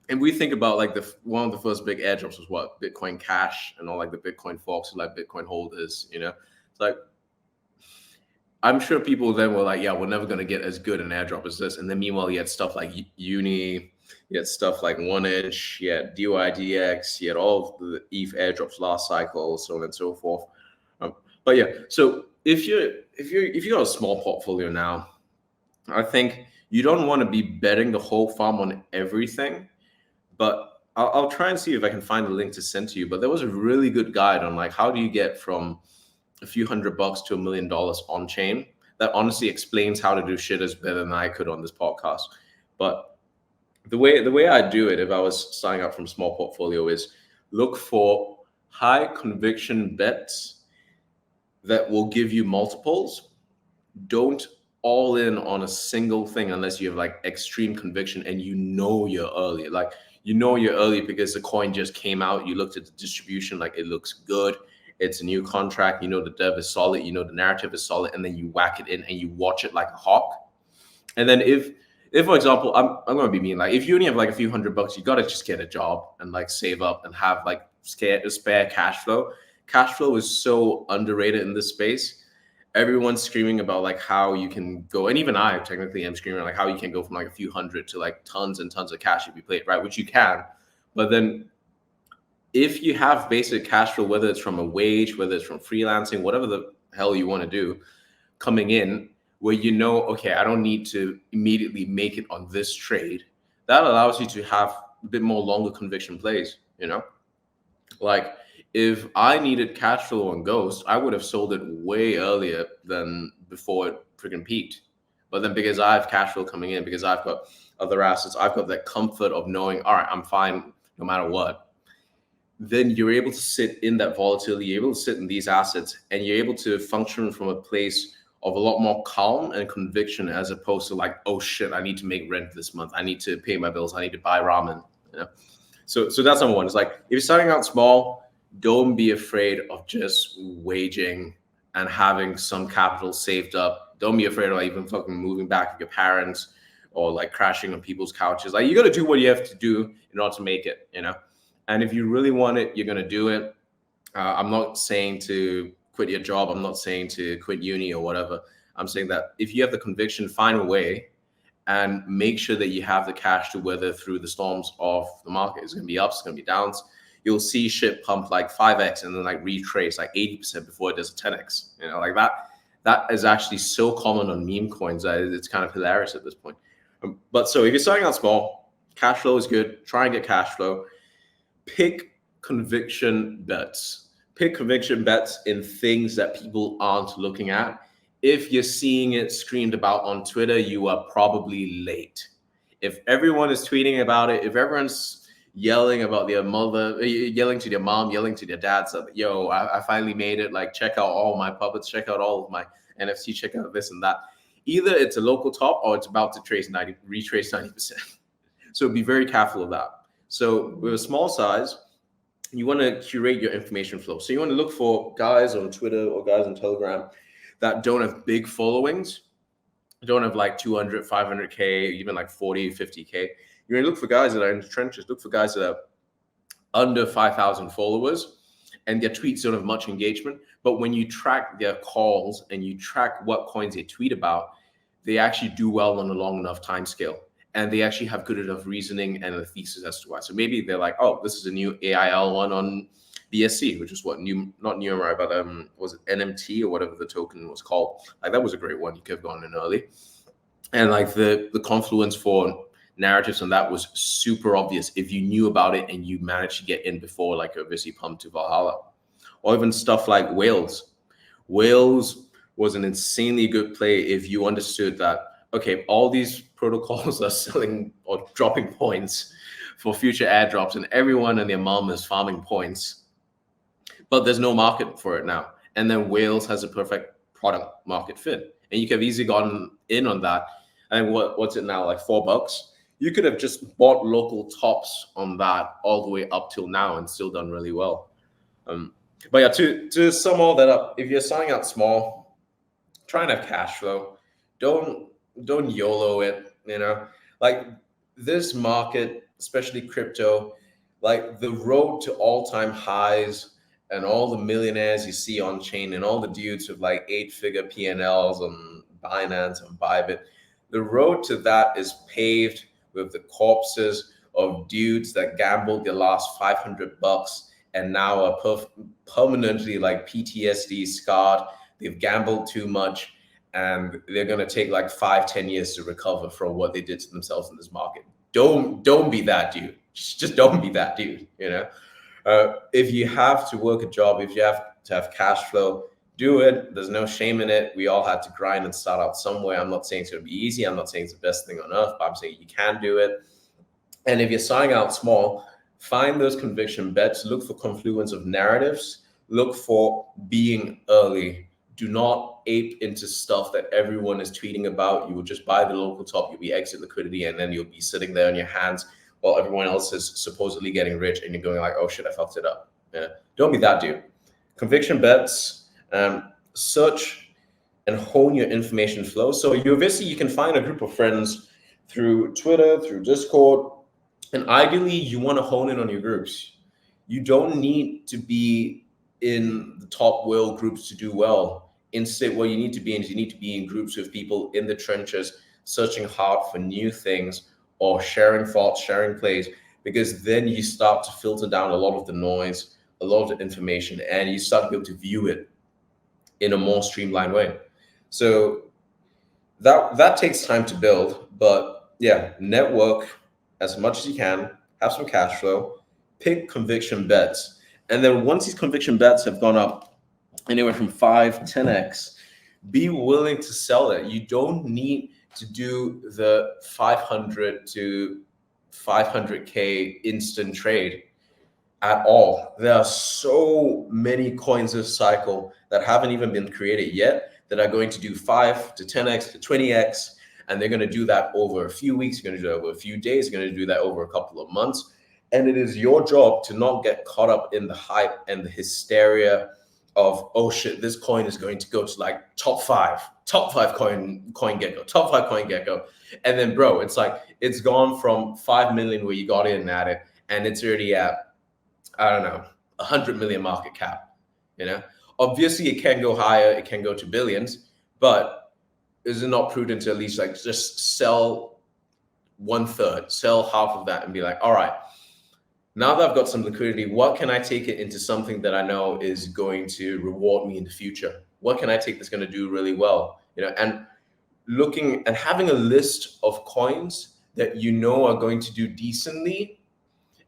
[SPEAKER 2] and we think about like one of the first big airdrops was what Bitcoin Cash and all like the Bitcoin folks, like Bitcoin holders. It's like I'm sure people then were like, yeah, we're never going to get as good an airdrop as this. And then meanwhile, you had stuff like Uni, you had stuff like 1inch, you had DYDX, you had all the ETH airdrops last cycle, so on and so forth. But yeah, so if you got a small portfolio now, I think you don't want to be betting the whole farm on everything. But I'll try and see if I can find a link to send to you. But there was a really good guide on like how do you get from a few $100 to $1 million on chain. That honestly explains how to do shit as better than I could on this podcast. But the way I do it, if I was starting out from small portfolio, is look for high conviction bets that will give you multiples. Don't all in on a single thing unless you have like extreme conviction and you're early. Like you're early because the coin just came out. You looked at the distribution, like it looks good. It's a new contract. The dev is solid. The narrative is solid, and then you whack it in and you watch it like a hawk. And then if for example, I'm gonna be mean, like if you only have like a few $100, you gotta just get a job and like save up and have like spare cash flow. Cash flow is so underrated in this space. Everyone's screaming about like how you can go, and even I technically am screaming like how you can go from like a few hundred to like tons and tons of cash if you play it right, which you can. But then if you have basic cash flow, whether it's from a wage, whether it's from freelancing, whatever the hell you want to do, coming in, where okay, I don't need to immediately make it on this trade, that allows you to have a bit more longer conviction plays, Like if I needed cash flow on Ghost, I would have sold it way earlier than before it freaking peaked. But then because I have cash flow coming in, because I've got other assets, I've got that comfort of knowing, all right, I'm fine no matter what. Then you're able to sit in that volatility, you're able to sit in these assets, and you're able to function from a place of a lot more calm and conviction, as opposed to like, oh shit, I need to make rent this month, I need to pay my bills, I need to buy ramen. So that's number one. It's like if you're starting out small, don't be afraid of just waging and having some capital saved up. Don't be afraid of even fucking moving back with your parents or like crashing on people's couches. Like you got to do what you have to do in order to make it, And if you really want it, you're going to do it. I'm not saying to quit your job. I'm not saying to quit uni or whatever. I'm saying that if you have the conviction, find a way and make sure that you have the cash to weather through the storms of the market. It's going to be ups, it's going to be downs. You'll see shit pump like 5x and then like retrace like 80% before it does a 10x. Like that is actually so common on meme coins that it's kind of hilarious at this point. But so if you're starting out small, cash flow is good. Try and get cash flow. Pick conviction bets. Pick conviction bets in things that people aren't looking at. If you're seeing it screamed about on Twitter, you are probably late. If everyone is tweeting about it, if everyone's yelling about their mother, yelling to their mom, yelling to their dad, so yo, I finally made it, like check out all my puppets, check out all of my NFT, check out this and that. Either it's a local top or it's about to retrace 90%. So be very careful of that. So with a small size, you want to curate your information flow. So you want to look for guys on Twitter or guys on Telegram that don't have big followings, don't have like 200, 500K, even like 40, 50K. You're going to look for guys that are in the trenches, look for guys that are under 5,000 followers and their tweets don't have much engagement. But when you track their calls and you track what coins they tweet about, they actually do well on a long enough time scale. And they actually have good enough reasoning and a thesis as to why. So maybe they're like, oh, this is a new AIL one on BSC, which is what not new MRI, but was it NMT or whatever the token was called? Like that was a great one. You could have gone in early. And like the confluence for narratives on that was super obvious if you knew about it and you managed to get in before like obviously pumped to Valhalla. Or even stuff like Whales. Whales was an insanely good play if you understood that, okay, all these protocols are selling or dropping points for future airdrops and everyone and their mom is farming points, but there's no market for it now. And then Whales has a perfect product market fit. And you could have easily gotten in on that. And what's it now, like $4? You could have just bought local tops on that all the way up till now and still done really well. But yeah, to sum all that up, if you're starting out small, try and have cash flow. Don't YOLO it, like this market, especially crypto, like the road to all-time highs and all the millionaires you see on chain and all the dudes with like 8-figure P&Ls on Binance and Bybit, the road to that is paved with the corpses of dudes that gambled their last $500 and now are permanently like PTSD scarred. They've gambled too much and they're going to take like 5-10 years to recover from what they did to themselves in this market. Don't be that dude. Just don't be that dude. If you have to work a job, if you have to have cash flow, do it. There's no shame in it. We all had to grind and start out somewhere. I'm not saying it's going to be easy. I'm not saying it's the best thing on earth, but I'm saying you can do it. And if you're starting out small, find those conviction bets. Look for confluence of narratives. Look for being early. Do not ape into stuff that everyone is tweeting about. You will just buy the local top. You'll be exit liquidity, and then you'll be sitting there on your hands while everyone else is supposedly getting rich, and you're going like, "Oh shit, I fucked it up." Yeah, don't be that dude. Conviction bets. Search and hone your information flow. So you can find a group of friends through Twitter, through Discord, and ideally you want to hone in on your groups. You don't need to be in the top whale groups to do well. Instead, what you need to be in is you need to be in groups with people in the trenches, searching hard for new things or sharing thoughts, sharing plays, because then you start to filter down a lot of the noise, a lot of the information, and you start to be able to view it in a more streamlined way. So that takes time to build, but yeah, network as much as you can, have some cash flow, pick conviction bets. And then once these conviction bets have gone up anywhere from 5, 10x, be willing to sell it. You don't need to do the 500 to 500K instant trade at all. There are so many coins this cycle that haven't even been created yet that are going to do 5 to 10x to 20x, and they're going to do that over a few weeks. You're going to do that over a few days. You're going to do that over a couple of months. And it is your job to not get caught up in the hype and the hysteria of, oh shit, this coin is going to go to like top five coin gecko, top 5 coin gecko. And then bro, it's like, it's gone from 5 million where you got in at it, and it's already at, I don't know, 100 million market cap. Obviously it can go higher, it can go to billions, but is it not prudent to at least like just sell 1/3, sell half of that and be like, all right, now that I've got some liquidity, what can I take it into something that I know is going to reward me in the future? What can I take that's going to do really well? And looking and having a list of coins that are going to do decently,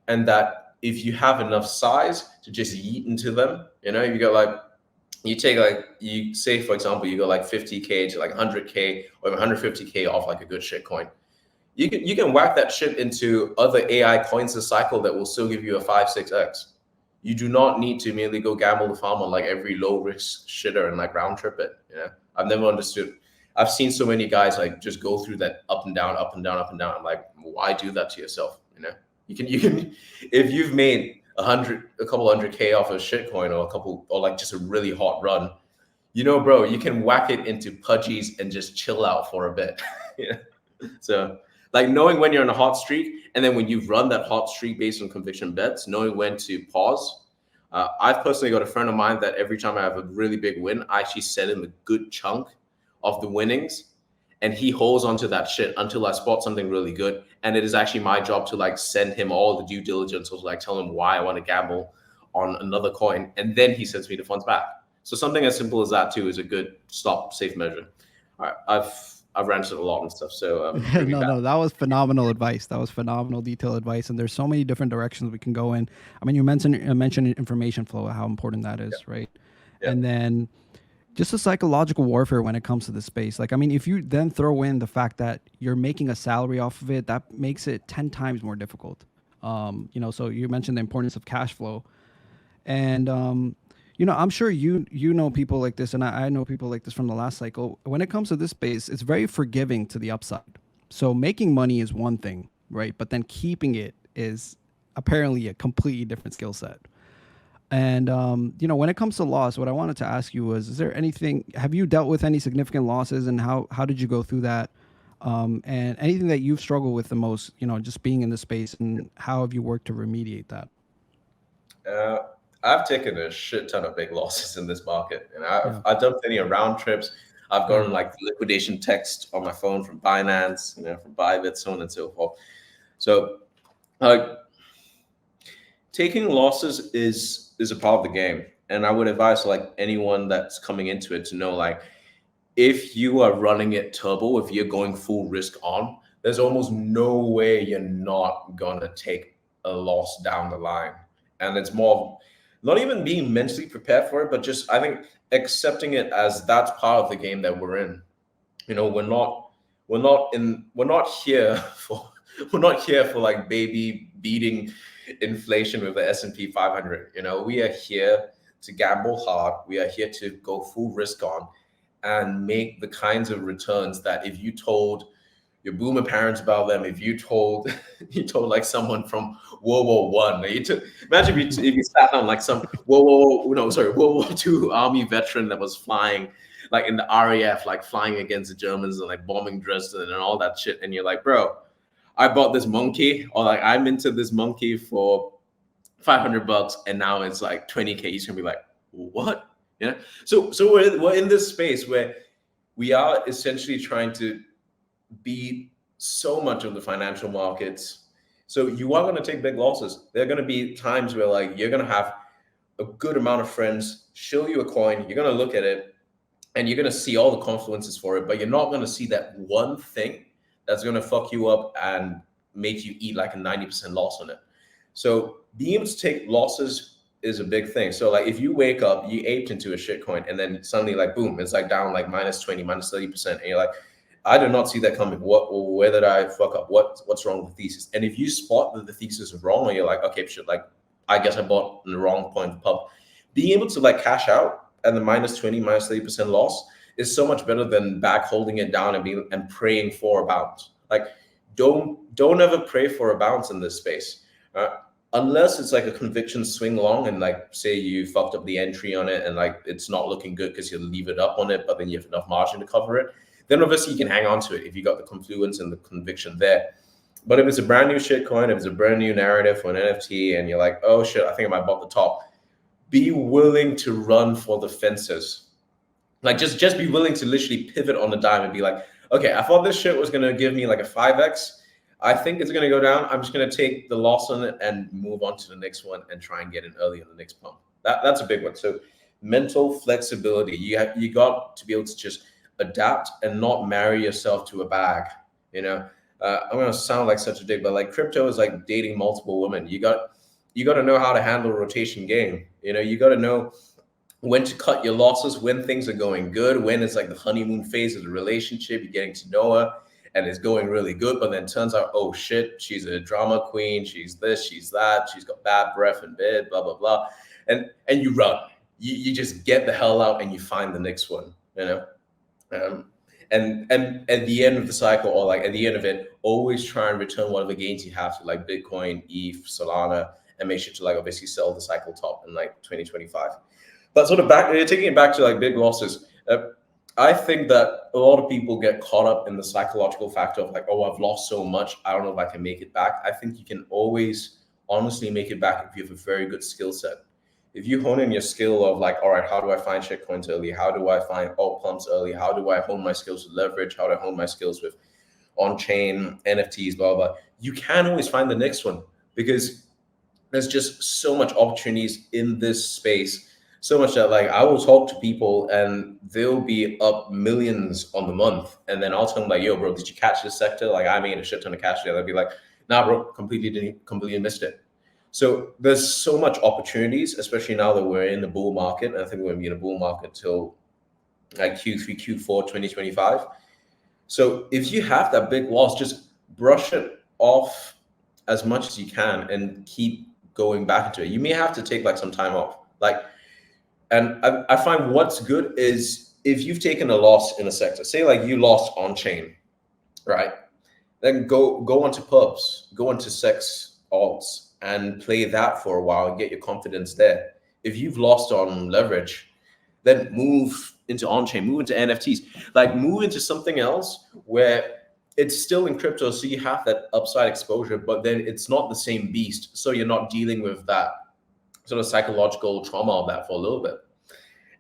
[SPEAKER 2] and that if you have enough size to just yeet into them, you got like, you say, for example, you go like 50K to like 100K or 150K off like a good shit coin. You can whack that shit into other AI coins this cycle that will still give you a 5, 6x. You do not need to merely go gamble the farm on like every low risk shitter and like round trip it. I've never understood. I've seen so many guys like just go through that up and down, up and down, up and down. I'm like, why do that to yourself? You can, if you've made a couple 100K off a shitcoin or like just a really hot run, bro, you can whack it into pudgies and just chill out for a bit. So like knowing when you're on a hot streak, and then when you've run that hot streak based on conviction bets, knowing when to pause. I've personally got a friend of mine that every time I have a really big win, I actually send him a good chunk of the winnings, and he holds onto that shit until I spot something really good. And it is actually my job to like send him all the due diligence, or like tell him why I want to gamble on another coin, and then he sends me the funds back. So something as simple as that too is a good stop safe measure. All right, I've ranted a lot and stuff. So
[SPEAKER 1] no, that was phenomenal advice. That was phenomenal detailed advice, and there's so many different directions we can go in. I mean, you mentioned information flow, how important that is, right? Yeah. And then just the psychological warfare when it comes to the space. Like, I mean, if you then throw in the fact that you're making a salary off of it, that makes it 10 times more difficult. So you mentioned the importance of cash flow, and I'm sure you know people like this, and I know people like this from the last cycle. When it comes to this space, it's very forgiving to the upside. So making money is one thing, right? But then keeping it is apparently a completely different skill set. And, when it comes to loss, what I wanted to ask you was, have you dealt with any significant losses, and how did you go through that? And anything that you've struggled with the most, just being in the space, and how have you worked to remediate that?
[SPEAKER 2] I've taken a shit ton of big losses in this market, and I've done plenty of round trips. I've gotten like liquidation text on my phone from Binance, from Bybit, so on and so forth. So, taking losses is a part of the game, and I would advise like anyone that's coming into it to know, like, if you are running it turbo, if you're going full risk on, there's almost no way you're not gonna take a loss down the line. And it's more not even being mentally prepared for it, but just I think accepting it as that's part of the game that we're in. You know, we're not here for we're not here for like baby beating inflation with the S&P 500. You know, we are here to gamble hard. We are here to go full risk on and make the kinds of returns that if you told your boomer parents about them, if you told you told like someone from World War I, imagine if you sat down like some World War II army veteran that was flying like in the RAF, like flying against the Germans and like bombing Dresden and all that shit, and you're like, bro, I bought this monkey, or like I'm into this monkey for $500, and now it's like 20K. He's gonna be like, what? Yeah. So we're in this space where we are essentially trying to beat so much of the financial markets. So you are going to take big losses. There are going to be times where like you're going to have a good amount of friends show you a coin. You're going to look at it and you're going to see all the confluences for it, but you're not going to see that one thing that's going to fuck you up and make you eat like a 90% loss on it. So being able to take losses is a big thing. So like if you wake up, you aped into a shit coin, and then suddenly like boom, it's like down like -20, -30%, and you're like, I did not see that coming. Where did I fuck up? What's wrong with the thesis? And if you spot that the thesis is wrong, and you're like, okay, shit, like I guess I bought in the wrong point of the pub. Being able to like cash out at the -20, -30% loss is so much better than back holding it down and praying for a bounce. Like don't ever pray for a bounce in this space. Unless it's like a conviction swing long, and like say you fucked up the entry on it and like it's not looking good because you leave it up on it, but then you have enough margin to cover it. Then obviously you can hang on to it if you got the confluence and the conviction there. But if it's a brand new shitcoin, if it's a brand new narrative for an NFT, and you're like, oh shit, I think I might bought the top, be willing to run for the fences. Like just be willing to literally pivot on a dime and be like, okay, I thought this shit was gonna give me like a 5x. I think it's gonna go down. I'm just gonna take the loss on it and move on to the next one and try and get in early in the next pump. That's a big one. So mental flexibility. You got to be able to just adapt and not marry yourself to a bag. You know, I'm gonna sound like such a dick, but like crypto is like dating multiple women. You got to know how to handle a rotation game. You know, you got to know when to cut your losses, when things are going good, when it's like the honeymoon phase of the relationship, you're getting to know her and it's going really good, but then turns out, oh shit, she's a drama queen, she's this, she's that, she's got bad breath in bed, blah blah blah, and you run, you just get the hell out and you find the next one, you know. And at the end of the cycle, or like at the end of it, always try and return whatever gains you have to like Bitcoin, ETH, Solana, and make sure to like obviously sell the cycle top in like 2025. But sort of taking it back to like big losses, I think that a lot of people get caught up in the psychological factor of like, oh, I've lost so much, I don't know if I can make it back. I think you can always honestly make it back if you have a very good skill set. If you hone in your skill of like, all right, how do I find shitcoins early? How do I find alt pumps early? How do I hone my skills with leverage? How do I hone my skills with on-chain NFTs, blah, blah. You can always find the next one because there's just so much opportunities in this space. So much that like I will talk to people and they'll be up millions on the month. And then I'll tell them like, yo, bro, did you catch this sector? Like I made a shit ton of cash there. They'll be like, nah, bro, completely missed it. So there's so much opportunities, especially now that we're in the bull market. And I think we're going to be in a bull market till like Q3, Q4, 2025. So if you have that big loss, just brush it off as much as you can and keep going back into it. You may have to take like some time off. And I find what's good is if you've taken a loss in a sector, say like you lost on chain, right? Then go onto pubs, go into sex alts and play that for a while and get your confidence there. If you've lost on leverage, then move into on-chain, move into NFTs, like move into something else where it's still in crypto. So you have that upside exposure, but then it's not the same beast. So you're not dealing with that sort of psychological trauma of that for a little bit.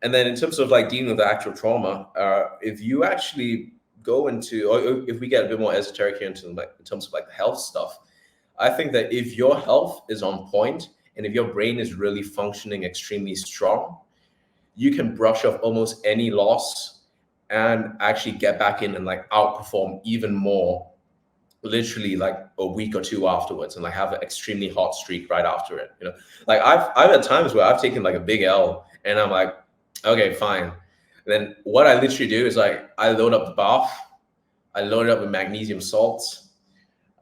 [SPEAKER 2] And then in terms of like dealing with the actual trauma, if you actually go into, or if we get a bit more esoteric here into like in terms of like the health stuff, I think that if your health is on point and if your brain is really functioning extremely strong, you can brush off almost any loss and actually get back in and like outperform even more literally like a week or two afterwards, and like have an extremely hot streak right after it. Like I've had times where I've taken like a big L, and I'm like, okay, fine. And then what I literally do is like I load up the bath, I load it up with magnesium salts,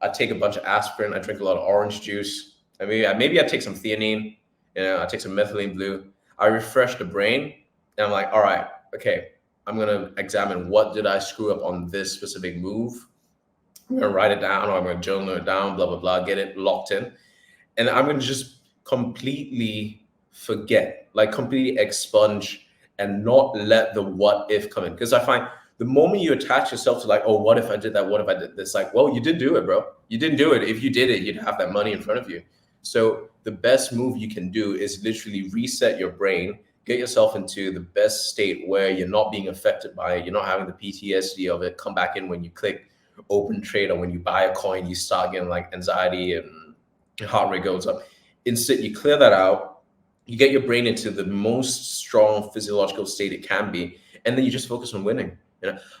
[SPEAKER 2] I take a bunch of aspirin, I drink a lot of orange juice, and maybe I take some theanine, I take some methylene blue. I refresh the brain, and I'm like, all right, okay, I'm gonna examine what did I screw up on this specific move. I'm gonna write it down, or I'm gonna journal it down, blah blah blah, get it locked in, and I'm gonna just completely forget, like completely expunge, and not let the what if come in. Because I find the moment you attach yourself to like, oh, what if I did that? What if I did this? Like, well, you did do it, bro. You didn't do it. If you did it, you'd have that money in front of you. So the best move you can do is literally reset your brain, get yourself into the best state where you're not being affected by it. You're not having the PTSD of it come back in when you click open trade, or when you buy a coin, you start getting like anxiety and your heart rate goes up. Instead, you clear that out, you get your brain into the most strong physiological state it can be, and then you just focus on winning.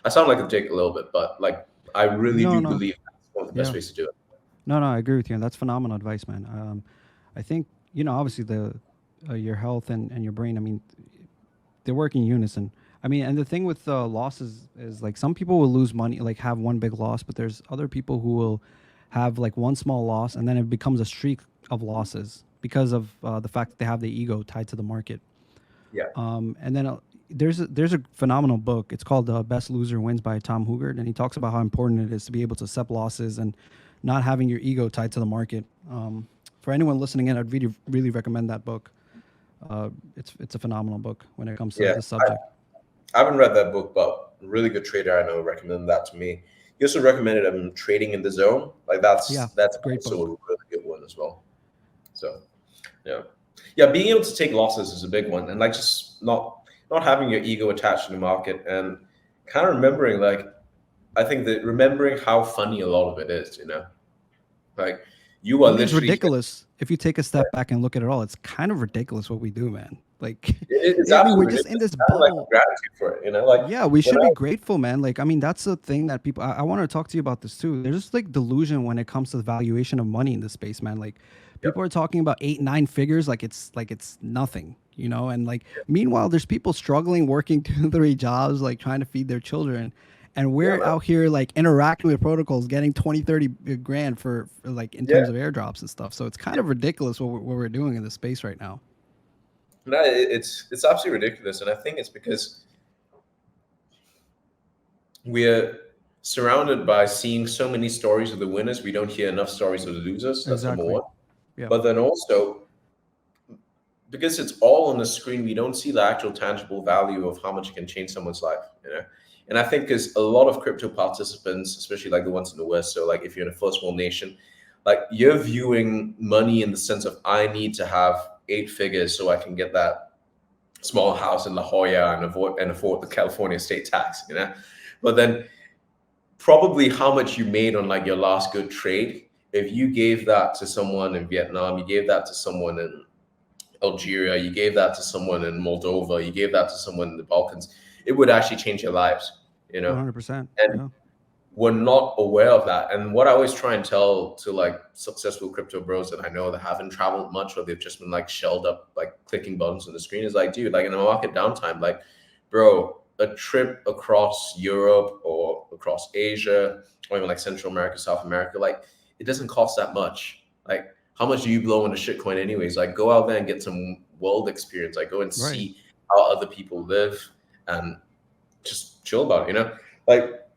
[SPEAKER 2] I sound like a dick a little bit, but like I really
[SPEAKER 1] No,
[SPEAKER 2] do
[SPEAKER 1] no,
[SPEAKER 2] believe that's one of the best
[SPEAKER 1] yeah,
[SPEAKER 2] ways to do it.
[SPEAKER 1] no, no. I agree with you, and that's phenomenal advice, man. I think obviously the your health and your brain. I mean, they work in unison. I mean, and the thing with losses is like some people will lose money, like have one big loss, but there's other people who will have like one small loss, and then it becomes a streak of losses because of the fact that they have the ego tied to the market.
[SPEAKER 2] Yeah.
[SPEAKER 1] And then there's a phenomenal book. It's called Best Loser Wins by Tom Hugard, and he talks about how important it is to be able to accept losses and not having your ego tied to the market. For anyone listening in, I'd really recommend that book. It's a phenomenal book when it comes to
[SPEAKER 2] Yeah.
[SPEAKER 1] this subject.
[SPEAKER 2] I haven't read that book, but a really good trader I know recommended that to me. He also recommended Trading in the Zone. Like
[SPEAKER 1] Yeah,
[SPEAKER 2] that's
[SPEAKER 1] great
[SPEAKER 2] also a
[SPEAKER 1] book.
[SPEAKER 2] really good one as well. So yeah. Yeah, being able to take losses is a big one. And like just not having your ego attached to the market, and kind of remembering, like I think that remembering how funny a lot of it is. Like you
[SPEAKER 1] I
[SPEAKER 2] are
[SPEAKER 1] mean, it's
[SPEAKER 2] literally
[SPEAKER 1] ridiculous if you take a step back and look at it all. It's kind of ridiculous what we do, man. Like,
[SPEAKER 2] it's
[SPEAKER 1] I mean, we're
[SPEAKER 2] absolutely
[SPEAKER 1] just in
[SPEAKER 2] ridiculous.
[SPEAKER 1] this
[SPEAKER 2] I have like
[SPEAKER 1] bubble.
[SPEAKER 2] gratitude for it. Like
[SPEAKER 1] Yeah, we
[SPEAKER 2] when
[SPEAKER 1] should be grateful, man. Like, I mean, that's the thing that people. I want to talk to you about this too. There's just like delusion when it comes to the valuation of money in this space, man. Like,
[SPEAKER 2] Yep.
[SPEAKER 1] people are talking about 8, 9 figures, like it's nothing, And like, meanwhile, there's people struggling, working 2, 3 jobs, like trying to feed their children, and
[SPEAKER 2] Yeah,
[SPEAKER 1] we're
[SPEAKER 2] man.
[SPEAKER 1] out here like interacting with protocols, getting 20, 30 grand for like in
[SPEAKER 2] Yeah.
[SPEAKER 1] terms of airdrops and stuff. So it's kind of ridiculous what we're doing in this space right now.
[SPEAKER 2] No, it's absolutely ridiculous, and I think it's because we're surrounded by seeing so many stories of the winners. We don't hear enough stories of the losers. That's number
[SPEAKER 1] Exactly.
[SPEAKER 2] one.
[SPEAKER 1] Yeah.
[SPEAKER 2] But then also, because it's all on the screen, we don't see the actual tangible value of how much it can change someone's life. And I think because a lot of crypto participants, especially like the ones in the West, so like if you're in a first world nation, like you're viewing money in the sense of I need to have 8 figures so I can get that small house in La Jolla and afford the California state tax. But then probably how much you made on like your last good trade, if you gave that to someone in Vietnam, you gave that to someone in Algeria, you gave that to someone in Moldova, you gave that to someone in the Balkans, it would actually change your lives.
[SPEAKER 1] 100%.
[SPEAKER 2] And
[SPEAKER 1] Yeah.
[SPEAKER 2] we're not aware of that. And what I always try and tell to like successful crypto bros that I know that haven't traveled much, or they've just been like shelled up, like clicking buttons on the screen, is like, dude, like in a market downtime, like, bro, a trip across Europe or across Asia, or even like Central America, South America, like it doesn't cost that much. Like, how much do you blow on a shitcoin anyways? Like, go out there and get some world experience. Like, go and
[SPEAKER 1] Right.
[SPEAKER 2] see how other people live and just chill about it. Like,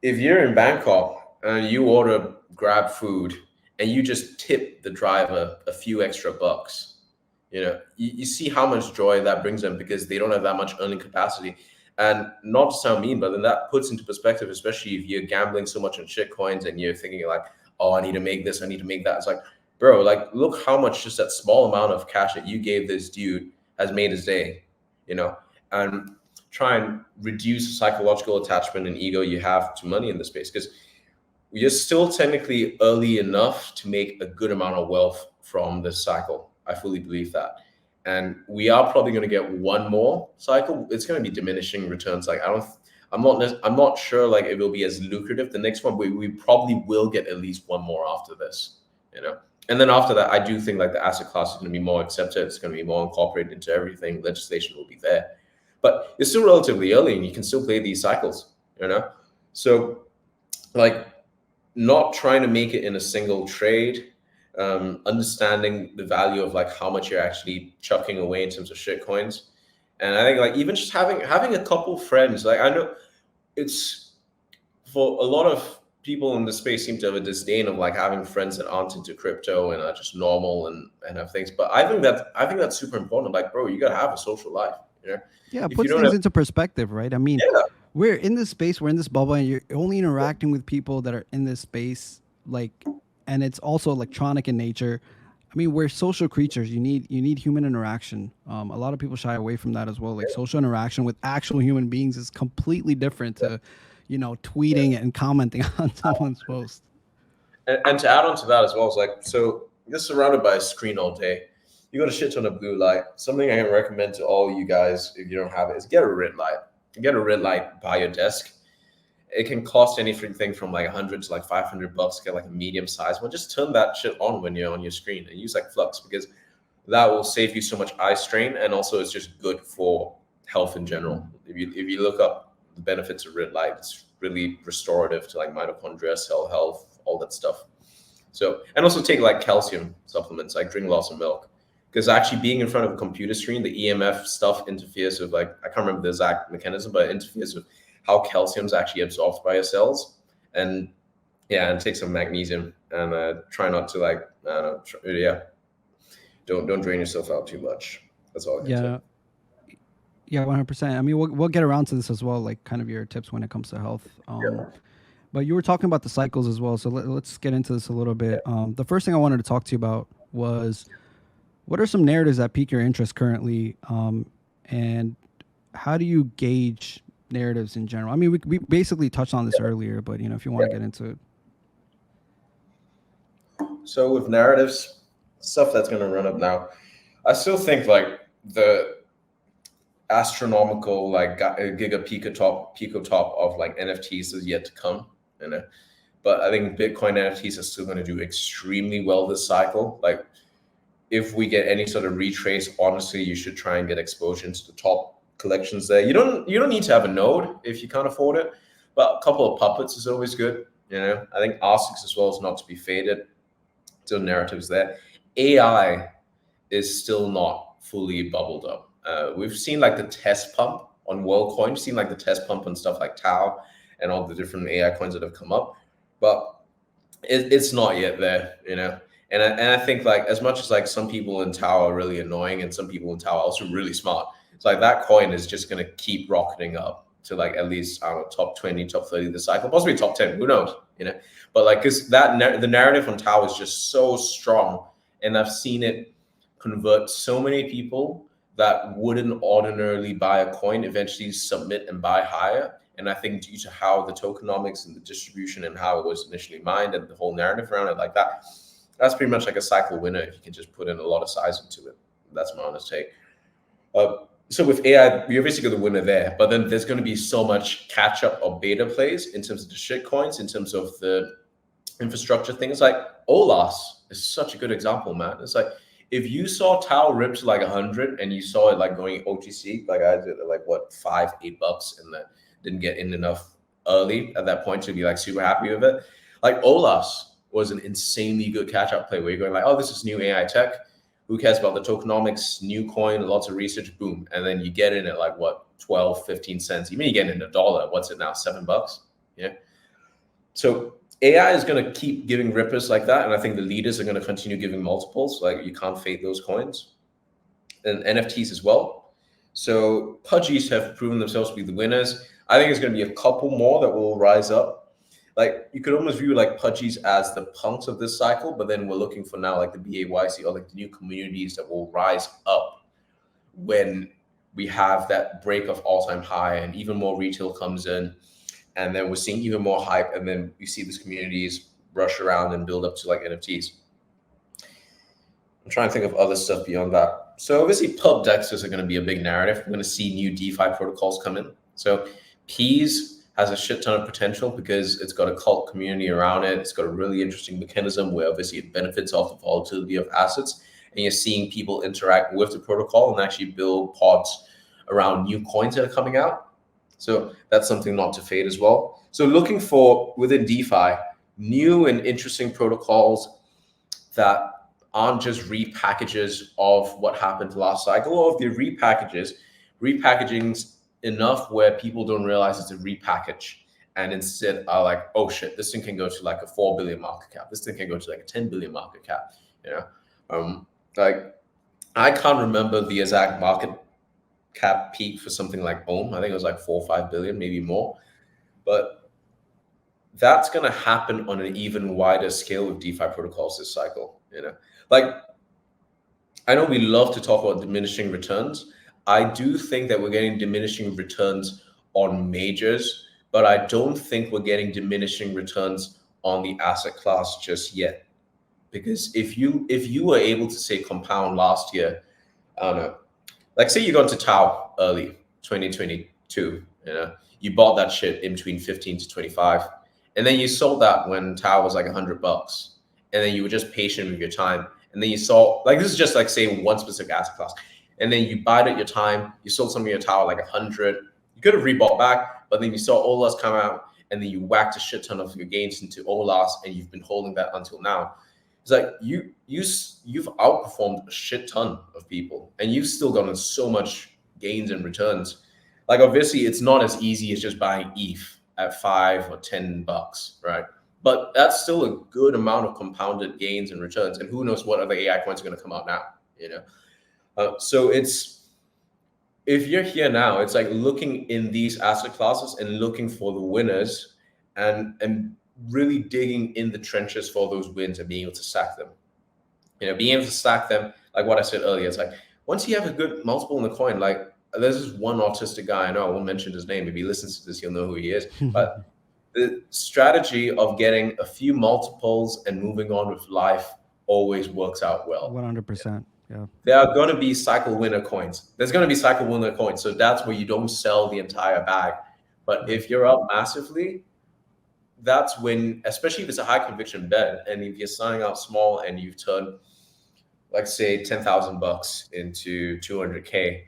[SPEAKER 2] if you're in Bangkok and you order Grab food and you just tip the driver a few extra bucks, you see how much joy that brings them, because they don't have that much earning capacity. And not to sound mean, but then that puts into perspective, especially if you're gambling so much on shit coins and you're thinking like, oh, I need to make this, I need to make that. It's like, bro, like look how much just that small amount of cash that you gave this dude has made his day. And try and reduce the psychological attachment and ego you have to money in this space, because you're still technically early enough to make a good amount of wealth from this cycle. I fully believe that. And we are probably going to get one more cycle. It's going to be diminishing returns. Like I'm not sure like it will be as lucrative. The next one, we probably will get at least one more after this, you know. And then after that, I do think like the asset class is going to be more accepted. It's going to be more incorporated into everything. Legislation will be there, but it's still relatively early, and you can still play these cycles, you know. So like not trying to make it in a single trade, understanding the value of like how much you're actually chucking away in terms of shit coins. And I think like even just having a couple friends, like I know it's for a lot of people in the space seem to have a disdain of like having friends that aren't into crypto and are just normal and have things. But I think that's super important. Like, bro, you gotta have a social life, you know?
[SPEAKER 1] Yeah, it
[SPEAKER 2] If you
[SPEAKER 1] puts
[SPEAKER 2] don't
[SPEAKER 1] things
[SPEAKER 2] have,
[SPEAKER 1] into perspective, right? I mean,
[SPEAKER 2] yeah,
[SPEAKER 1] we're in this space, we're in this bubble, and you're only interacting with people that are in this space, like, and it's also electronic in nature. I mean, we're social creatures. You need human interaction. A lot of people shy away from that as well. Like social interaction with actual human beings is completely different to, tweeting and commenting on someone's post.
[SPEAKER 2] and to add on to that as well, it's like, so you're surrounded by a screen all day. You got a shit ton of blue light. Something I can recommend to all you guys, if you don't have it, is get a red light. Get a red light by your desk. It can cost anything from like 100 to like $500. Get like a medium size one. Just turn that shit on when you're on your screen and use like flux, because that will save you so much eye strain, and also it's just good for health in general. If you look up the benefits of red light, it's really restorative to like mitochondria, cell health, all that stuff. So, and also take like calcium supplements, like drink lots of milk, because actually being in front of a computer screen, the EMF stuff interferes with like, I can't remember the exact mechanism, but it interferes with how calcium is actually absorbed by your cells. And yeah, and take some magnesium, and try not to like, I don't know, yeah, don't drain yourself out too much. That's all I can say.
[SPEAKER 1] Yeah, yeah, 100%. I mean, we'll get around to this as well, like kind of your tips when it comes to health.
[SPEAKER 2] Yeah.
[SPEAKER 1] But you were talking about the cycles as well, so let's get into this a little bit. The first thing I wanted to talk to you about was what are some narratives that pique your interest currently, and how do you gauge narratives in general? I mean, we basically touched on this earlier, but if you want to get into it.
[SPEAKER 2] So with narratives, stuff that's going to run up now, I still think like the astronomical like giga pico top of like NFTs is yet to come, you know. But I think Bitcoin NFTs are still going to do extremely well this cycle. Like if we get any sort of retrace, honestly, you should try and get exposure into the top collections there. You don't need to have a node if you can't afford it, but a couple of puppets is always good. You know, I think R6 as well is not to be faded. Still narratives there. AI is still not fully bubbled up. We've seen like the test pump on WorldCoin, we've seen like the test pump on stuff like Tau and all the different AI coins that have come up, but it's not yet there, you know. And I think like as much as like some people in Tau are really annoying and some people in Tau are also really smart, it's like that coin is just gonna keep rocketing up to like at least I don't know, top 20, top 30 this cycle, possibly top 10, who knows, you know. But like because the narrative on Tau is just so strong, and I've seen it convert so many people that wouldn't ordinarily buy a coin eventually submit and buy higher. And I think due to how the tokenomics and the distribution and how it was initially mined and the whole narrative around it like that, that's pretty much like a cycle winner if you can just put in a lot of size into it. That's my honest take. So with AI, you're basically the winner there, but then there's going to be so much catch up or beta plays in terms of the shit coins, in terms of the infrastructure things. Like OLAS is such a good example, man. It's like if you saw Tau rip to like 100 and you saw it like going OTC, like I did at like what $5-8, and then didn't get in enough early at that point to be like super happy with it. Like OLAS was an insanely good catch up play where you're going like, oh, this is new AI tech. Who cares about the tokenomics, new coin, lots of research, boom. And then you get in at like what, 12, 15 cents. Even you get in $1. What's it now? $7? Yeah. So AI is going to keep giving rippers like that. And I think the leaders are going to continue giving multiples. Like you can't fade those coins. And NFTs as well. So pudgies have proven themselves to be the winners. I think there's going to be a couple more that will rise up. Like you could almost view like pudgies as the punks of this cycle, but then we're looking for now like the BAYC or like the new communities that will rise up when we have that break of all-time high and even more retail comes in, and then we're seeing even more hype, and then we see these communities rush around and build up to like NFTs. I'm trying to think of other stuff beyond that. So obviously pub dexters are going to be a big narrative. We're going to see new DeFi protocols come in. So Peas has a shit ton of potential because it's got a cult community around it. It's got a really interesting mechanism where obviously it benefits off the volatility of assets, and you're seeing people interact with the protocol and actually build pods around new coins that are coming out. So that's something not to fade as well. So looking for within DeFi, new and interesting protocols that aren't just repackages of what happened last cycle, or if they're repackaging's enough where people don't realize it's a repackage and instead are like, oh shit, this thing can go to like a 4 billion market cap. This thing can go to like a 10 billion market cap. Like I can't remember the exact market cap peak for something like Ohm. I think it was like 4 or 5 billion, maybe more. But that's going to happen on an even wider scale with DeFi protocols this cycle. Like I know we love to talk about diminishing returns. I do think that we're getting diminishing returns on majors, but I don't think we're getting diminishing returns on the asset class just yet. Because if you were able to say compound last year, I don't know, like say you got into Tau early 2022, you bought that shit in between 15 to 25, and then you sold that when Tau was like $100, and then you were just patient with your time, and then you saw, like, this is just like saying one specific asset class, and then you bought at your time, you sold some of your Tau like 100, you could have rebought back, but then you saw OLAS come out, and then you whacked a shit ton of your gains into OLAS, and you've been holding that until now. It's like you've outperformed a shit ton of people, and you've still gotten so much gains and returns. Like obviously, it's not as easy as just buying ETH at $5 or $10, right? But that's still a good amount of compounded gains and returns. And who knows what other AI coins are going to come out now, So it's, if you're here now, it's like looking in these asset classes and looking for the winners and really digging in the trenches for those wins and being able to stack them. Being able to stack them, like what I said earlier, it's like once you have a good multiple in the coin, like there's this one autistic guy I know, I won't mention his name. If he listens to this, he'll know who he is. But the strategy of getting a few multiples and moving on with life always works out well.
[SPEAKER 1] 100%. Yeah.
[SPEAKER 2] There are going to be cycle winner coins. There's going to be cycle winner coins. So that's where you don't sell the entire bag. But if you're up massively, that's when, especially if it's a high conviction bet, and if you're starting out small and you've turned, like say $10,000 into 200K,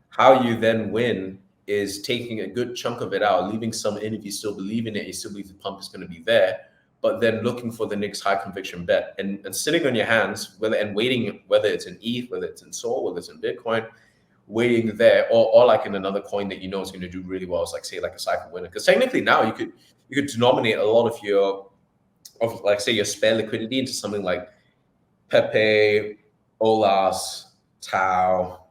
[SPEAKER 2] how you then win is taking a good chunk of it out, leaving some in if you still believe in it, you still believe the pump is going to be there, but then looking for the next high conviction bet and sitting on your hands, waiting, whether it's in ETH, whether it's in Sol, whether it's in Bitcoin, waiting there, or like in another coin that you know is going to do really well, is like say like a cycle winner. Because technically now you could denominate a lot of your like say your spare liquidity into something like Pepe, OLAS, Tau,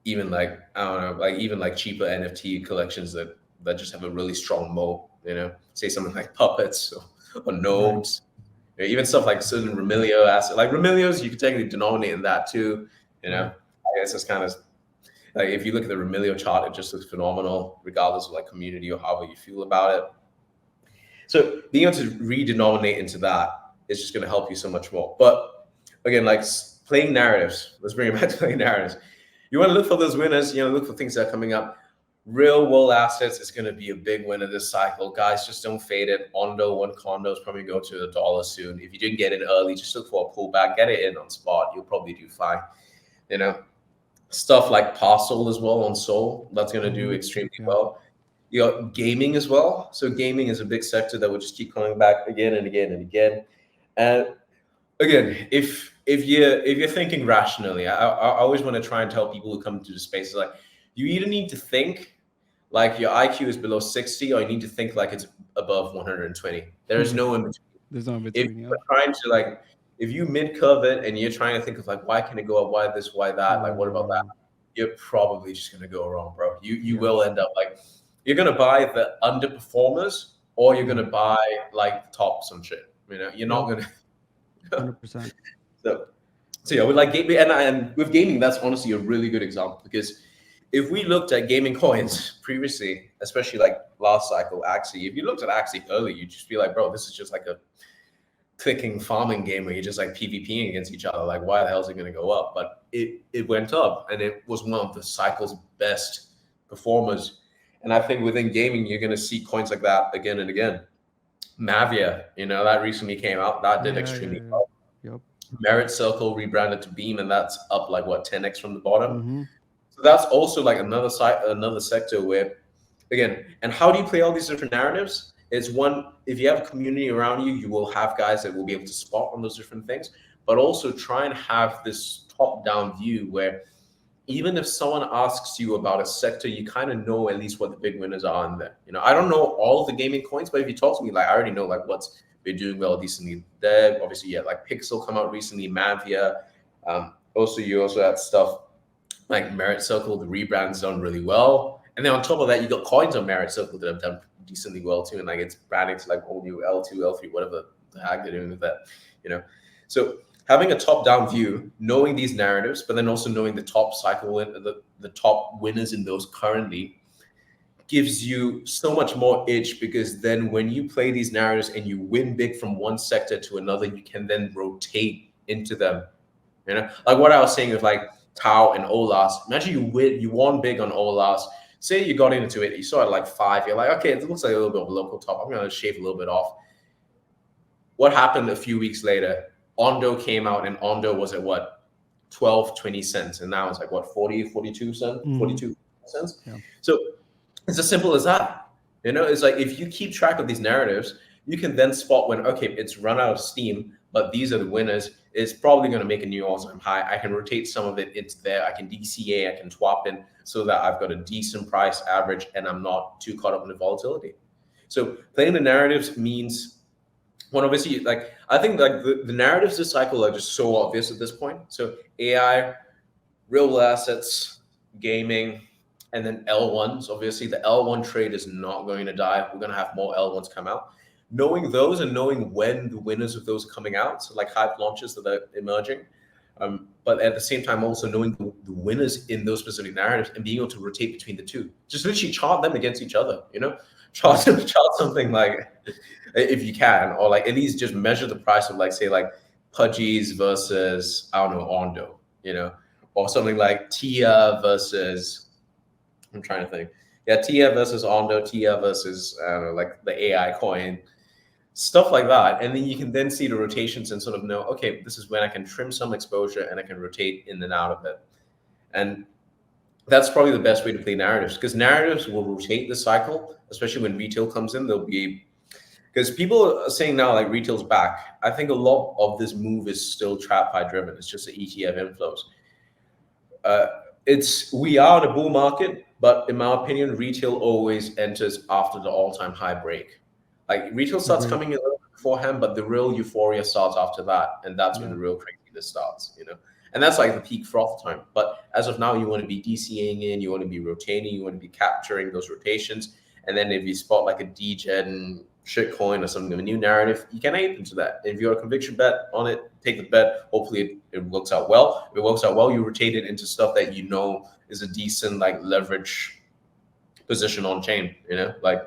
[SPEAKER 2] even like I don't know, like even like cheaper NFT collections that just have a really strong moat. Say something like Puppets or Nodes, even stuff like certain Remilio asset, like Remilios, you could technically denominate in that too. I guess it's kind of like if you look at the Remilio chart, it just looks phenomenal, regardless of like community or however you feel about it. So being able to redenominate into that is just going to help you so much more. But again, like playing narratives, let's bring it back to playing narratives. You want to look for those winners, look for things that are coming up. Real world assets is going to be a big winner this cycle. Guys, just don't fade it. Ondo, one condo is probably going to $1 soon. If you didn't get in early, just look for a pullback, get it in on spot. You'll probably do fine. Stuff like Parcel as well on Sol, that's going to do extremely well. You got gaming as well. So gaming is a big sector that will just keep coming back again and again and again. And again, if you're thinking rationally, I always want to try and tell people who come into the space, like you either need to think like your IQ is below 60, or you need to think like it's above 120. There is no in between.
[SPEAKER 1] There's no in between.
[SPEAKER 2] If you're trying to like, if you mid curve it and you're trying to think of like, why can it go up? Why this? Why that? Like, what about that? You're probably just gonna go wrong, bro. You will end up like, you're gonna buy the underperformers, or you're gonna buy like the top some shit. You're not gonna.
[SPEAKER 1] 100%.
[SPEAKER 2] So yeah, with like gaming, and with gaming, that's honestly a really good example, because if we looked at gaming coins previously, especially like last cycle, Axie, if you looked at Axie early, you'd just be like, bro, this is just like a clicking farming game where you're just like PvPing against each other. Like, why the hell is it going to go up? But it went up, and it was one of the cycle's best performers. And I think within gaming, you're going to see coins like that again and again. Mavia, that recently came out. That did extremely well.
[SPEAKER 1] Yep.
[SPEAKER 2] Merit Circle rebranded to Beam, and that's up like 10x from the bottom.
[SPEAKER 1] Mm-hmm.
[SPEAKER 2] So that's also like another sector where, again, and how do you play all these different narratives? It's one, if you have a community around you, you will have guys that will be able to spot on those different things, but also try and have this top-down view where even if someone asks you about a sector, you kind of know at least what the big winners are in there. I don't know all of the gaming coins, but if you talk to me, like I already know like what's been doing well decently there. Obviously, yeah, like Pixel come out recently, Mavia. You also had stuff like Merit Circle, the rebrand's done really well. And then on top of that, you got coins on Merit Circle that have done decently well too. And like it's branding to like all new L2, L3, whatever the heck they're doing with that, So having a top-down view, knowing these narratives, but then also knowing the top cycle, the top winners in those currently, gives you so much more edge, because then when you play these narratives and you win big from one sector to another, you can then rotate into them. Like what I was saying with like Tau and OLAS. Imagine you won big on OLAS. Say you got into it, you saw it like 5. You're like, okay, it looks like a little bit of a local top. I'm gonna shave a little bit off. What happened a few weeks later? Ondo came out, and Ondo was at what, 12, 20 cents, and now it's like what, 40, 42 cents, 42 cents. Yeah. So it's as simple as that. It's like if you keep track of these narratives, you can then spot when, okay, it's run out of steam, but these are the winners. It's probably going to make a new all-time high. I can rotate some of it into there. I can DCA, I can swap in so that I've got a decent price average and I'm not too caught up in the volatility. So playing the narratives means, well, obviously, like I think like the narratives this cycle are just so obvious at this point. So AI, real assets, gaming, and then L1s. Obviously, the L1 trade is not going to die. We're going to have more L1s come out. Knowing those and knowing when the winners of those are coming out, so like hype launches that are emerging, but at the same time also knowing the winners in those specific narratives and being able to rotate between the two. Just literally chart them against each other, chart something like, if you can, or like at least just measure the price of like, say like Pudgies versus, I don't know, Ondo, or something like Tia versus, I'm trying to think. Yeah, Tia versus Ondo, Tia versus, I don't know, like the AI coin, stuff like that. And then you can then see the rotations and sort of know, okay, this is when I can trim some exposure and I can rotate in and out of it. And that's probably the best way to play narratives, because narratives will rotate the cycle, especially when retail comes in. They'll be, because people are saying now like retail's back. I think a lot of this move is still TradFi driven. It's just the ETF inflows. We are in a bull market, but in my opinion, retail always enters after the all-time high break. Like retail starts coming in a little bit beforehand, but the real euphoria starts after that, and that's when the real craziness starts. And that's like the peak froth time. But as of now, you want to be DCing in, you want to be rotating, you want to be capturing those rotations, and then if you spot like a degen shitcoin or something of a new narrative, you can ape into that. If you're a conviction bet on it, take the bet. Hopefully it works out well. If it works out well, you rotate it into stuff that is a decent like leverage position on chain, like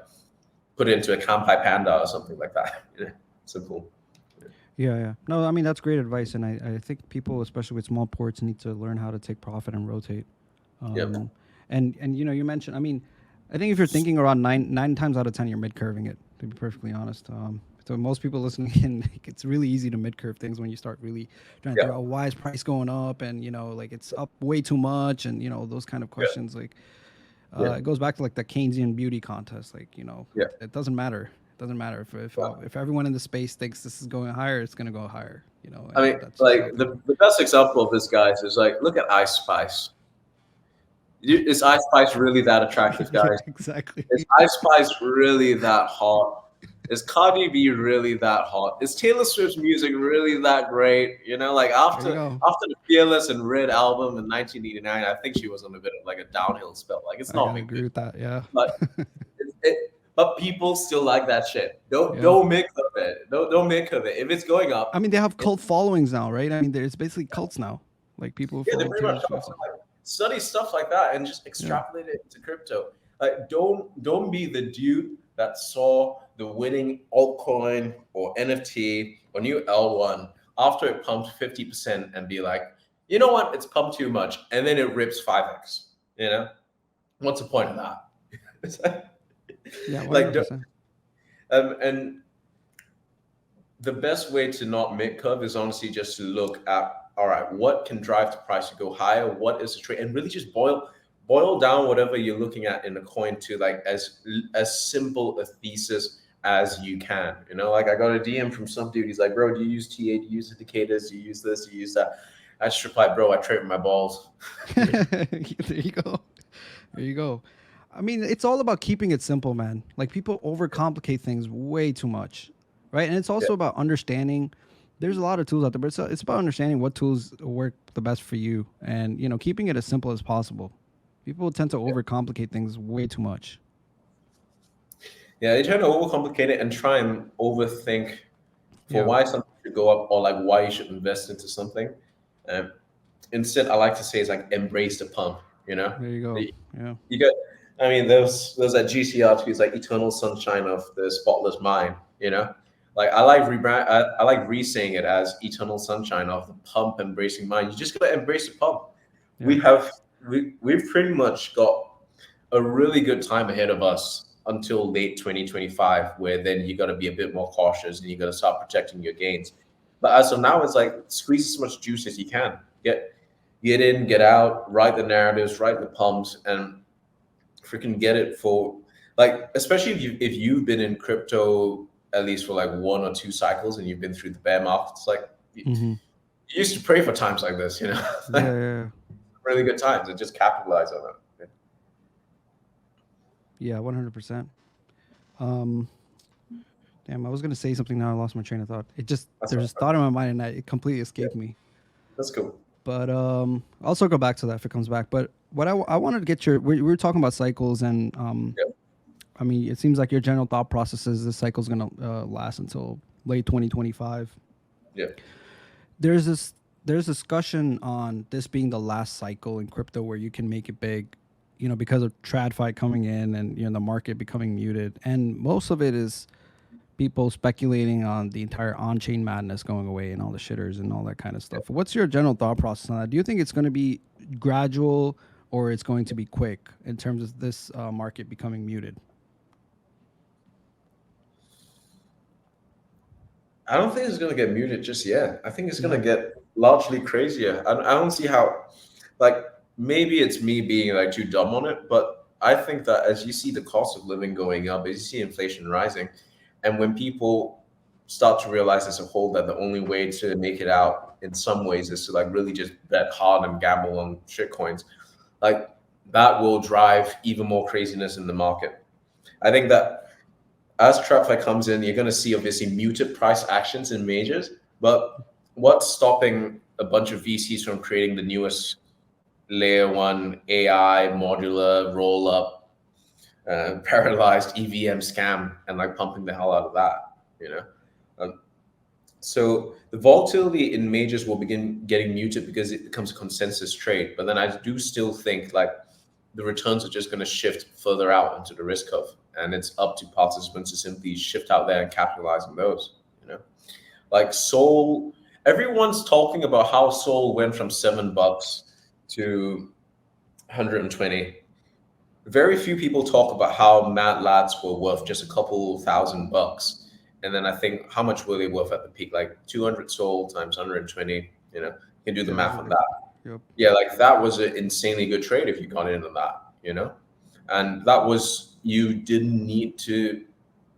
[SPEAKER 2] put it into a Kampai Panda or something like that. Simple.
[SPEAKER 1] Yeah. No, I mean, that's great advice. And I think people, especially with small ports, need to learn how to take profit and rotate. And you mentioned, I mean, I think if you're thinking around nine times out of 10, you're mid-curving it, to be perfectly honest. So most people listening in, it's really easy to mid-curve things when you start really trying to figure out why is price going up, and like it's up way too much, and those kind of questions. Like it goes back to like the Keynesian beauty contest. Like it doesn't matter. It doesn't matter if everyone in the space thinks this is going higher, it's going to go higher.
[SPEAKER 2] I mean, like the best example of this, guys, is like look at Ice Spice. Is Ice Spice really that attractive, guys?
[SPEAKER 1] Exactly.
[SPEAKER 2] Is Ice Spice really that hot? Is Cardi B really that hot? Is Taylor Swift's music really that great? Like after the Fearless and Red album in 1989, I think she was on a bit of like a downhill spell. Like it's not.
[SPEAKER 1] I agree with that. Yeah.
[SPEAKER 2] But people still like that shit. Don't make of it. Don't make of it. If it's going up,
[SPEAKER 1] I mean, they have cult followings now, right? I mean, there's basically cults now. Like people follow Taylor Swift.
[SPEAKER 2] Study stuff like that and just extrapolate it into crypto. Like don't be the dude that saw the winning altcoin or NFT or new L1 after it pumped 50% and be like, you know what, it's pumped too much, and then it rips 5x. What's the point of that? It's
[SPEAKER 1] Yeah,
[SPEAKER 2] like,
[SPEAKER 1] 100%.
[SPEAKER 2] and the best way to not mid curve is honestly just to look at, all right, what can drive the price to go higher? What is the trade? And really just boil down whatever you're looking at in a coin to like as simple a thesis as you can. You know, like I got a DM from some dude. He's like, bro, do you use TA? Do you use indicators? Do you use this? Do you use that? I just replied, bro, I trade with my balls.
[SPEAKER 1] There you go. There you go. I mean, it's all about keeping it simple, man. Like people overcomplicate things way too much, right? And it's
[SPEAKER 2] Yeah.
[SPEAKER 1] also about understanding. There's a lot of tools out there, but it's about understanding what tools work the best for you, and keeping it as simple as possible. People tend to overcomplicate things way too much.
[SPEAKER 2] Yeah, they try to overcomplicate it and try and overthink for
[SPEAKER 1] Yeah,
[SPEAKER 2] why something should go up or like why you should invest into something. Um, Instead, I like to say it's like embrace the pump. You know,
[SPEAKER 1] there you go. Yeah,
[SPEAKER 2] you get. I mean, there's that GCR tweets like eternal sunshine of the spotless mind. You know, like I like rebrand. I like re-saying it as eternal sunshine of the pump embracing mind. You just gotta embrace the pump.
[SPEAKER 1] yeah,
[SPEAKER 2] We have we've pretty much got a really good time ahead of us until late 2025, where then you got to be a bit more cautious and you got to start protecting your gains. But as of now, it's like squeeze as much juice as you can. Get in, get out, write the narratives, write the pumps, and freaking get it for like, especially if you've been in crypto at least for like one or two cycles and you've been through the bear market. It's like
[SPEAKER 1] mm-hmm.
[SPEAKER 2] you used to pray for times like this, you know,
[SPEAKER 1] Yeah,
[SPEAKER 2] like
[SPEAKER 1] yeah,
[SPEAKER 2] really good times, and just capitalize on it.
[SPEAKER 1] yeah, 100%. Um, Damn, I was gonna say something now. I lost my train of thought.
[SPEAKER 2] That's
[SPEAKER 1] There's a thought in my mind and it completely
[SPEAKER 2] yeah,
[SPEAKER 1] escaped me.
[SPEAKER 2] that's cool.
[SPEAKER 1] But I'll circle back to that if it comes back. But what I wanted to get we were talking about cycles, and
[SPEAKER 2] Yeah,
[SPEAKER 1] I mean, it seems like your general thought process is this cycle's gonna last until late 2025.
[SPEAKER 2] yeah.
[SPEAKER 1] There's this there's discussion on this being the last cycle in crypto where you can make it big, because of TradFi coming in and the market becoming muted, and most of it is people speculating on the entire on-chain madness going away and all the shitters and all that kind of stuff. What's your general thought process on that? Do you think it's going to be gradual or it's going to be quick in terms of this market becoming muted?
[SPEAKER 2] I don't think it's going to get muted just yet. I think it's going to
[SPEAKER 1] No.
[SPEAKER 2] get largely crazier. I don't see how, like, maybe it's me being like too dumb on it, but I think that as you see the cost of living going up, as you see inflation rising, and when people start to realize as a whole that the only way to make it out in some ways is to like really just bet hard and gamble on shitcoins, like that will drive even more craziness in the market. I think that as TradFi comes in, you're going to see obviously muted price actions in majors. But what's stopping a bunch of VCs from creating the newest layer one AI modular roll up paralyzed EVM scam and like pumping the hell out of that? You know, um, so the volatility in majors will begin getting muted because it becomes a consensus trade. But then I do still think like the returns are just going to shift further out into the risk curve, and it's up to participants to simply shift out there and capitalize on those. You know, like Soul. Everyone's talking about how Soul went from $7 to 120. Very few people talk about how Mad Lads were worth just a couple $1,000. And then I think how much were they worth at the peak? Like 200 Soul times 120. You know, you can do the
[SPEAKER 1] Yeah, it was
[SPEAKER 2] math on
[SPEAKER 1] really.
[SPEAKER 2] that.
[SPEAKER 1] Yep.
[SPEAKER 2] Yeah, like that was an insanely good trade if you got into that, you know? And that was, you didn't need to,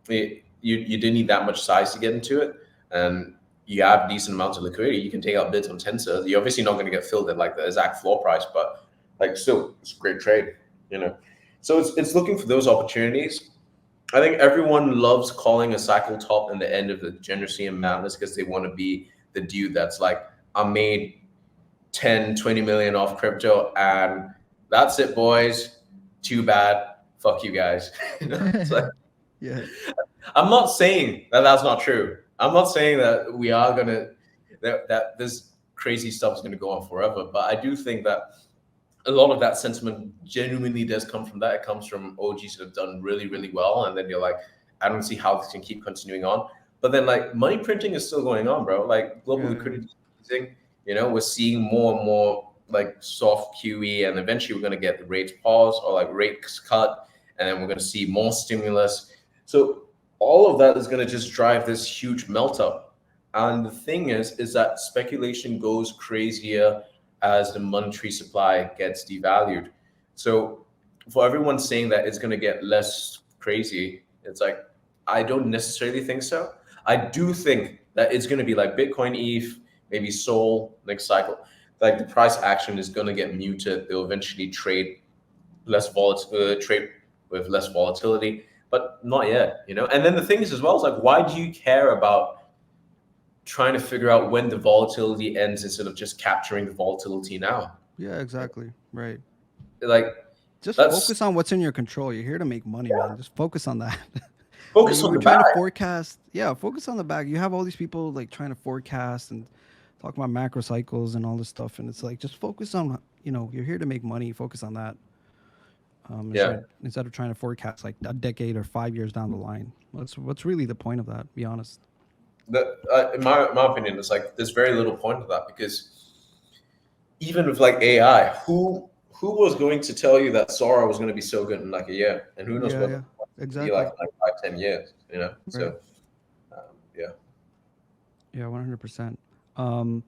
[SPEAKER 2] you didn't need that much size to get into it. And you have decent amounts of liquidity. You can take out bids on Tensor. You're obviously not going to get filled at like the exact floor price, but like still, it's a great trade, you know? So it's looking for those opportunities. I think everyone loves calling a cycle top and the end of the degeneracy and madness because they want to be the dude that's like, I made 10, 20 million off crypto and that's it, boys. Too bad. Fuck you guys. You know, it's like,
[SPEAKER 1] Yeah.
[SPEAKER 2] I'm not saying that that's not true. I'm not saying that we are gonna that this crazy stuff is gonna go on forever. But I do think that a lot of that sentiment genuinely does come from that. It comes from OGs that have done really, really well, and then you're like, I don't see how this can keep continuing on. But then like money printing is still going on, bro. Like global
[SPEAKER 1] Yeah.
[SPEAKER 2] liquidity is easing. You know, we're seeing more and more like soft QE, and eventually we're gonna get the rates paused or like rates cut, and then we're going to see more stimulus. So all of that is going to just drive this huge melt up. And the thing is that speculation goes crazier as the monetary supply gets devalued. So for everyone saying that it's going to get less crazy, it's like, I don't necessarily think so. I do think that it's going to be like Bitcoin, ETH, maybe Sol next cycle. Like the price action is going to get muted. They'll eventually trade trade with less volatility, but not yet, you know. And then the thing is as well is like, why do you care about trying to figure out when the volatility ends instead of just capturing the volatility now?
[SPEAKER 1] Yeah, exactly. Right.
[SPEAKER 2] Like
[SPEAKER 1] Just
[SPEAKER 2] that's
[SPEAKER 1] focus on what's in your control. You're here to make money, man. Just focus on that. Like
[SPEAKER 2] focus
[SPEAKER 1] if
[SPEAKER 2] on
[SPEAKER 1] you're
[SPEAKER 2] the
[SPEAKER 1] trying to
[SPEAKER 2] bag.
[SPEAKER 1] forecast, yeah, focus on the bag. You have all these people like trying to forecast and talk about macro cycles and all this stuff, and it's like just focus on, you're here to make money. Focus on that.
[SPEAKER 2] Yeah.
[SPEAKER 1] Instead of trying to forecast like a decade or 5 years down the line. What's really the point of that? Be honest.
[SPEAKER 2] In my opinion, it's like there's very little point to that because even with like AI, who was going to tell you that Sora was going to be so good in like a year, and who knows
[SPEAKER 1] Yeah,
[SPEAKER 2] what
[SPEAKER 1] yeah,
[SPEAKER 2] it's going to be like
[SPEAKER 1] exactly.
[SPEAKER 2] in like 5, 10 years, you know?
[SPEAKER 1] Right.
[SPEAKER 2] So yeah.
[SPEAKER 1] Yeah, 100%. Um,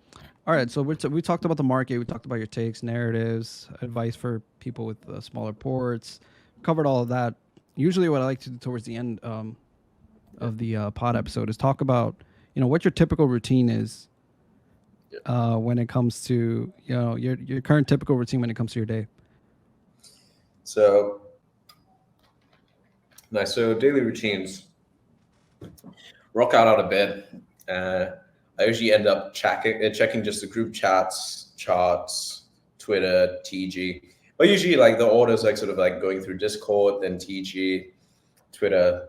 [SPEAKER 1] all right, so we talked about the market. We talked about your takes, narratives, advice for people with smaller ports. Covered all of that. Usually, what I like to do towards the end of the pod episode is talk about, what your typical routine is when it comes to, your current typical routine when it comes to your day.
[SPEAKER 2] So nice. So daily routines. Rock out of bed. I usually end up checking just the group chats, charts, Twitter, TG. But usually, like the order is like sort of like going through Discord, then TG, Twitter,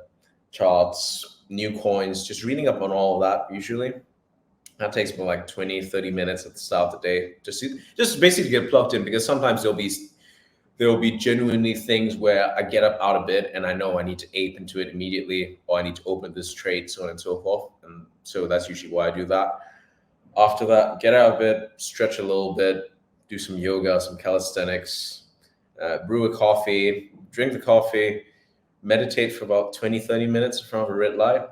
[SPEAKER 2] charts, new coins, just reading up on all of that usually. That takes me like 20, 30 minutes at the start of the day. Just basically get plugged in because sometimes there will be genuinely things where I get up out of bed and I know I need to ape into it immediately, or I need to open this trade, so on and so forth. And so that's usually why I do that. After that, get out of bed, stretch a little bit, do some yoga, some calisthenics, brew a coffee, drink the coffee, meditate for about 20, 30 minutes in front of a red light.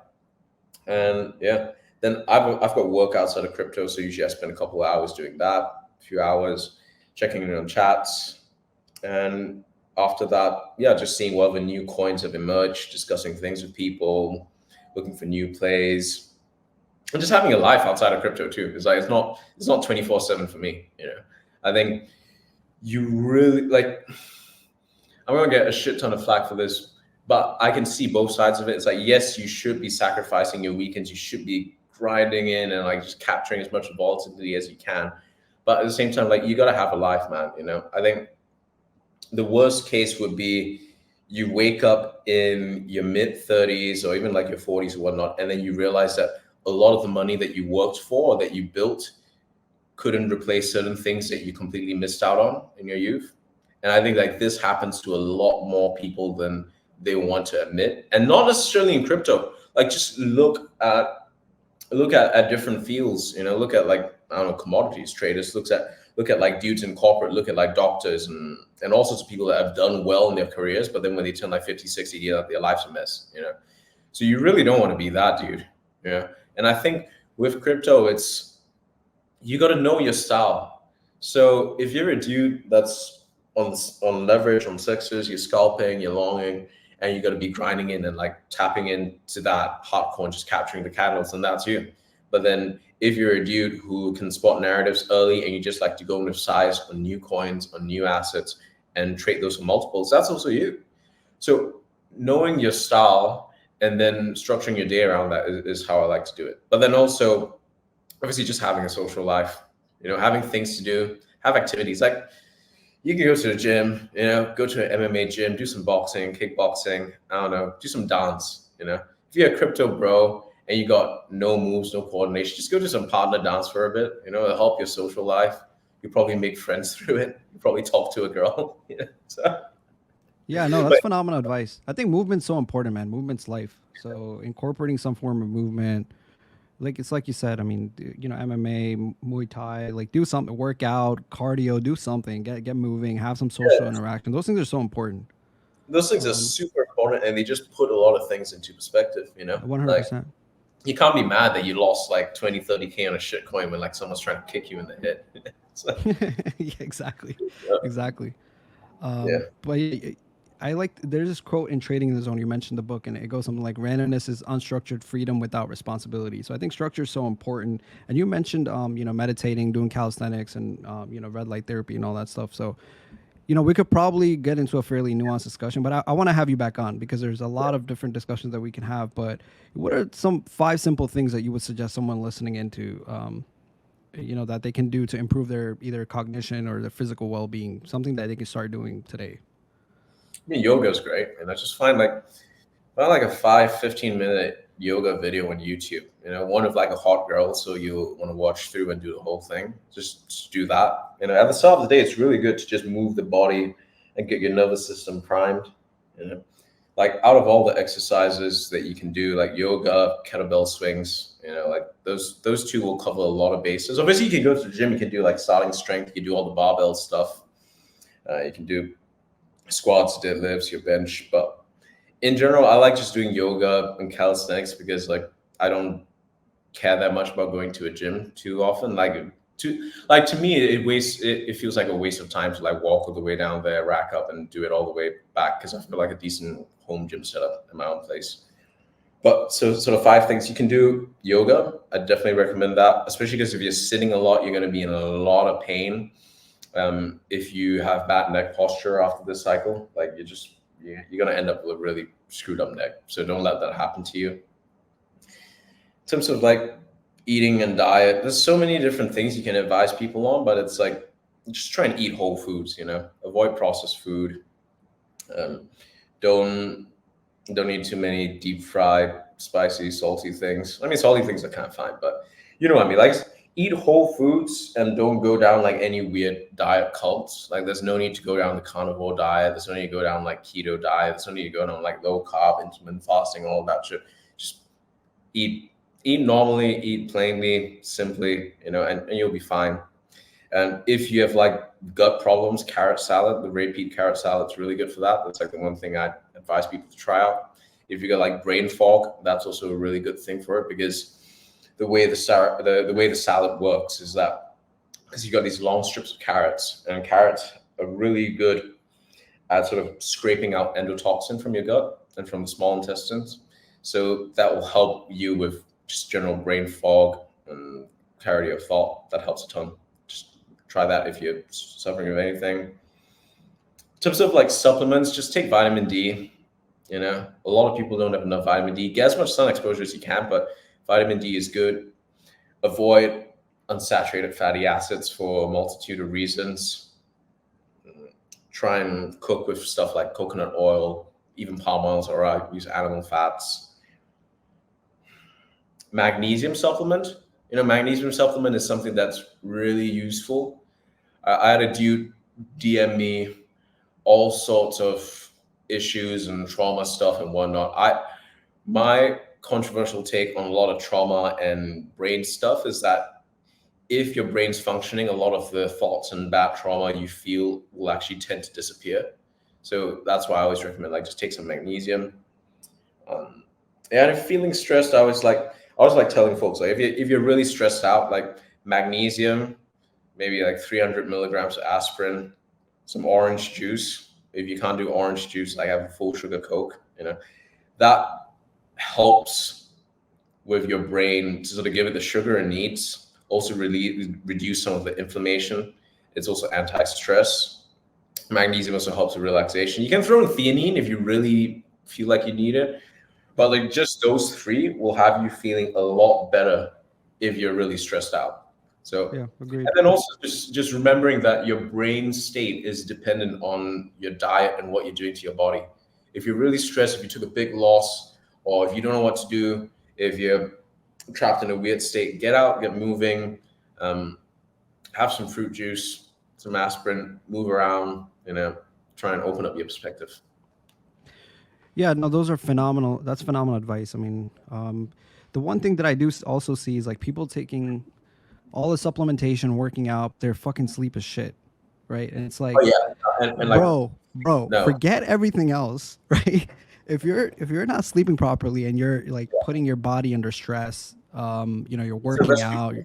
[SPEAKER 2] And yeah, then I've got work outside of crypto. So usually I spend a couple of hours doing that, a few hours checking in on chats. And after that, yeah, just seeing what other new coins have emerged, discussing things with people, looking for new plays, and just having a life outside of crypto too. It's like it's not 24/7 for me. You know, I think you really like. I'm gonna get a shit ton of flack for this, but I can see both sides of it. It's like, yes, you should be sacrificing your weekends. You should be grinding in and like just capturing as much volatility as you can. But at the same time, like you gotta have a life, man. You know, I think the worst case would be you wake up in your mid 30s or even like your 40s or whatnot, and then you realize that a lot of the money that you worked for, that you built, couldn't replace certain things that you completely missed out on in your youth. And I think like this happens to a lot more people than they want to admit, and not necessarily in crypto. Like just look at different fields. You know, look at like I don't know commodities traders. Look at like dudes in corporate. Look at like doctors and all sorts of people that have done well in their careers, but then when they turn like 50, 60, their life's a mess. You know, so you really don't want to be that dude. Yeah, and I think with crypto, it's you got to know your style. So if you're a dude that's on leverage, on sexes, you're scalping, you're longing, and you got to be grinding in and like tapping into that hot coin, just capturing the candles, and that's you. But then if you're a dude who can spot narratives early and you just like to go with size on new coins, on new assets, and trade those for multiples, that's also you. So knowing your style and then structuring your day around that is how I like to do it. But then also, obviously, just having a social life, having things to do, have activities. Like you can go to the gym, go to an MMA gym, do some boxing, kickboxing, I don't know, do some dance, If you're a crypto bro and you got no moves, no coordination, just go to some partner dance for a bit, it'll help your social life. You probably make friends through it. You probably talk to a girl. So,
[SPEAKER 1] Yeah, no, that's
[SPEAKER 2] but
[SPEAKER 1] phenomenal advice. I think movement's so important, man. Movement's life. So incorporating some form of movement, like it's like you said. I mean, MMA, Muay Thai, like do something, work out, cardio, do something, get moving, have some social
[SPEAKER 2] yeah,
[SPEAKER 1] interaction. Those things are so important.
[SPEAKER 2] those things are super important, and they just put a lot of things into perspective.
[SPEAKER 1] 100%.
[SPEAKER 2] You can't be mad that you lost like 20, 30K on a shit coin when like someone's trying to kick you in the head. So,
[SPEAKER 1] Yeah, exactly.
[SPEAKER 2] yeah.
[SPEAKER 1] Exactly.
[SPEAKER 2] Yeah.
[SPEAKER 1] But I like, there's this quote in Trading in the Zone. You mentioned the book, and it goes something like, randomness is unstructured freedom without responsibility. So I think structure is so important. And you mentioned, meditating, doing calisthenics, and red light therapy and all that stuff. So we could probably get into a fairly nuanced discussion, but I want to have you back on because there's a lot of different discussions that we can have. But what are some 5 simple things that you would suggest someone listening into, that they can do to improve their either cognition or their physical well-being, something that they can start doing today?
[SPEAKER 2] I mean, yoga is great, and I just find like a 15 minute yoga video on YouTube. One of like a hot girl, so you want to watch through and do the whole thing. Just do that. At the start of the day, it's really good to just move the body and get your nervous system primed. Like out of all the exercises that you can do, like yoga, kettlebell swings, like those two will cover a lot of bases. Obviously, you can go to the gym, you can do like starting strength, you can do all the barbell stuff, you can do squats, deadlifts, your bench. But in general, I like just doing yoga and calisthenics because like I don't care that much about going to a gym too often. To me, it feels like a waste of time to like walk all the way down there, rack up, and do it all the way back because I feel like a decent home gym setup in my own place. But so sort of 5 things you can do. Yoga, I definitely recommend that, especially because if you're sitting a lot, you're going to be in a lot of pain. If you have bad neck posture after this cycle, like you're going to end up with a really screwed up neck. So don't let that happen to you. In terms of like eating and diet, there's so many different things you can advise people on, but it's like just try and eat whole foods. Avoid processed food. Don't eat too many deep fried, spicy, salty things. I mean, salty things are kind of fine, but you know what I mean. Like eat whole foods and don't go down like any weird diet cults. Like there's no need to go down the carnivore diet. There's no need to go down like keto diet. There's no need to go down like low carb, intermittent fasting, all that shit. Just eat normally, eat plainly, simply, and you'll be fine. And if you have like gut problems, carrot salad, the rapeseed carrot salad is really good for that. That's like the one thing I advise people to try out. If you got like brain fog, that's also a really good thing for it because the way the salad works is that because you got these long strips of carrots, and carrots are really good at sort of scraping out endotoxin from your gut and from the small intestines. So that will help you with just general brain fog and clarity of thought. That helps a ton. Just try that if you're suffering with anything. In terms of like supplements, just take vitamin D. A lot of people don't have enough vitamin D. Get as much sun exposure as you can, but vitamin D is good. Avoid unsaturated fatty acids for a multitude of reasons. Try and cook with stuff like coconut oil, even palm oils, or I use animal fats. Magnesium supplement. Magnesium supplement is something that's really useful. I had a dude DM me all sorts of issues and trauma stuff and whatnot. My controversial take on a lot of trauma and brain stuff is that if your brain's functioning, a lot of the thoughts and bad trauma you feel will actually tend to disappear. So that's why I always recommend like just take some magnesium. And if feeling stressed, I was like telling folks like if you're really stressed out, like magnesium, maybe like 300 milligrams of aspirin, some orange juice. If you can't do orange juice, like have a full sugar Coke, that helps with your brain to sort of give it the sugar it needs. Also really reduce some of the inflammation. It's also anti-stress. Magnesium also helps with relaxation. You can throw in theanine if you really feel like you need it. But like just those 3 will have you feeling a lot better if you're really stressed out. So
[SPEAKER 1] yeah, agreed.
[SPEAKER 2] And then also just remembering that your brain state is dependent on your diet and what you're doing to your body. If you're really stressed, if you took a big loss, or if you don't know what to do, if you're trapped in a weird state, get out, get moving, have some fruit juice, some aspirin, move around, try and open up your perspective.
[SPEAKER 1] Yeah, no, those are phenomenal. That's phenomenal advice. I mean, the one thing that I do also see is like people taking all the supplementation, working out, their fucking sleep is shit, right? And it's like,
[SPEAKER 2] Oh yeah, and like
[SPEAKER 1] bro, bro,
[SPEAKER 2] No.
[SPEAKER 1] forget everything else, right? If you're not sleeping properly and you're like putting your body under stress, you're
[SPEAKER 2] It's a
[SPEAKER 1] working
[SPEAKER 2] recipe
[SPEAKER 1] out,
[SPEAKER 2] for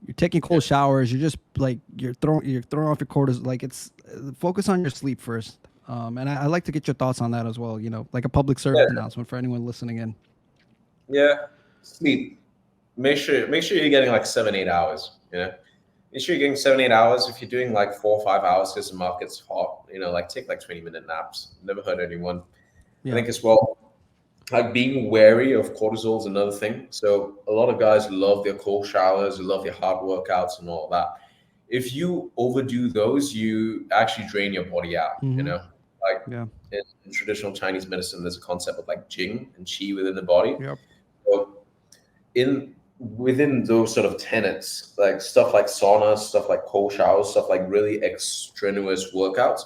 [SPEAKER 1] you're taking
[SPEAKER 2] yeah.
[SPEAKER 1] cold showers, you're just like you're throwing off your cortisol. Like it's focus on your sleep first. And I like to get your thoughts on that as well. Like a public
[SPEAKER 2] Yeah.
[SPEAKER 1] service announcement for anyone listening in.
[SPEAKER 2] Yeah. Sleep. Make sure you're getting like 7-8 hours. Make sure you're getting 7-8 hours. If you're doing like 4 or 5 hours because the market's hot, like take like 20-minute naps. Never hurt anyone. I
[SPEAKER 1] Yeah.
[SPEAKER 2] think as well, like being wary of cortisol is another thing. So a lot of guys love their cold showers, love their hard workouts and all of that. If you overdo those, you actually drain your body out.
[SPEAKER 1] Mm-hmm.
[SPEAKER 2] Like
[SPEAKER 1] Yeah.
[SPEAKER 2] in traditional Chinese medicine, there's a concept of like Jing and Qi within the body.
[SPEAKER 1] Yep.
[SPEAKER 2] So in within those sort of tenets, like stuff like sauna, stuff like cold showers, stuff like really extraneous workouts,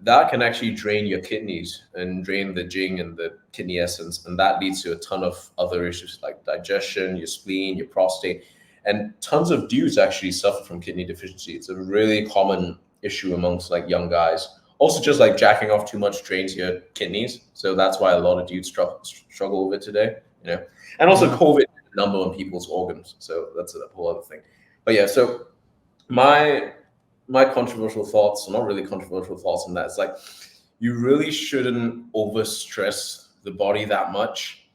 [SPEAKER 2] that can actually drain your kidneys and drain the jing and the kidney essence, and that leads to a ton of other issues like digestion, your spleen, your prostate, and tons of dudes actually suffer from kidney deficiency. It's a really common issue amongst like young guys. Also, just like jacking off too much drains your kidneys, so that's why a lot of dudes struggle with it today. And also
[SPEAKER 1] Yeah.
[SPEAKER 2] COVID number on people's organs, so that's a whole other thing. But yeah, so my my controversial thoughts, not really controversial thoughts on that. It's like you really shouldn't over stress the body that much.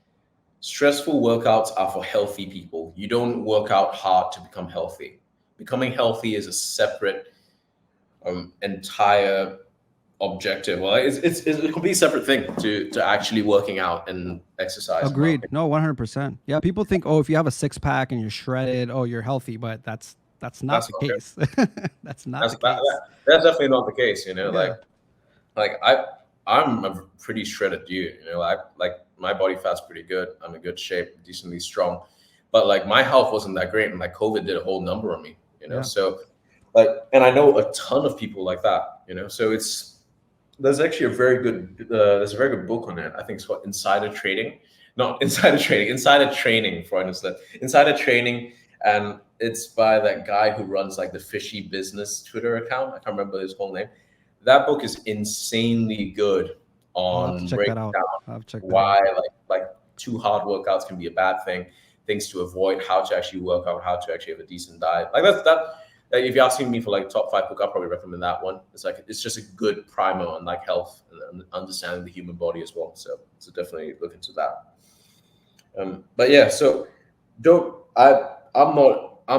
[SPEAKER 2] Stressful workouts are for healthy people. You don't work out hard to become healthy. Becoming healthy is a separate, entire objective. Well, it's a completely separate thing to actually working out and exercise. In my
[SPEAKER 1] Agreed.
[SPEAKER 2] opinion.
[SPEAKER 1] No, 100%. Yeah, people think, oh, if you have a six pack and you're shredded, oh, you're healthy, but that's not
[SPEAKER 2] That's
[SPEAKER 1] the
[SPEAKER 2] not good.
[SPEAKER 1] case. That's not
[SPEAKER 2] That's
[SPEAKER 1] the case.
[SPEAKER 2] that's definitely not the case.
[SPEAKER 1] Yeah.
[SPEAKER 2] I'm a pretty shredded dude. Like my body fat's pretty good. I'm in good shape, decently strong, but like my health wasn't that great, and like COVID did a whole number on me.
[SPEAKER 1] Yeah.
[SPEAKER 2] So like, and I know a ton of people like that. So there's actually there's a very good book on it. I think it's called Insider Trading, not Insider Trading, Insider Training for instance, Insider Training, and it's by that guy who runs like the Fishy Business Twitter account. I can't remember his whole name. That book is insanely good
[SPEAKER 1] I'll have to
[SPEAKER 2] on
[SPEAKER 1] check that
[SPEAKER 2] breaking
[SPEAKER 1] out.
[SPEAKER 2] down
[SPEAKER 1] I'll have to check that out.
[SPEAKER 2] why like too hard workouts can be a bad thing, things to avoid, how to actually work out, how to actually have a decent diet. Like that's that. If you're asking me for like top 5 book, I'll probably recommend that one. It's just a good primer on like health and understanding the human body as well. So definitely look into that. But yeah, so don't I'm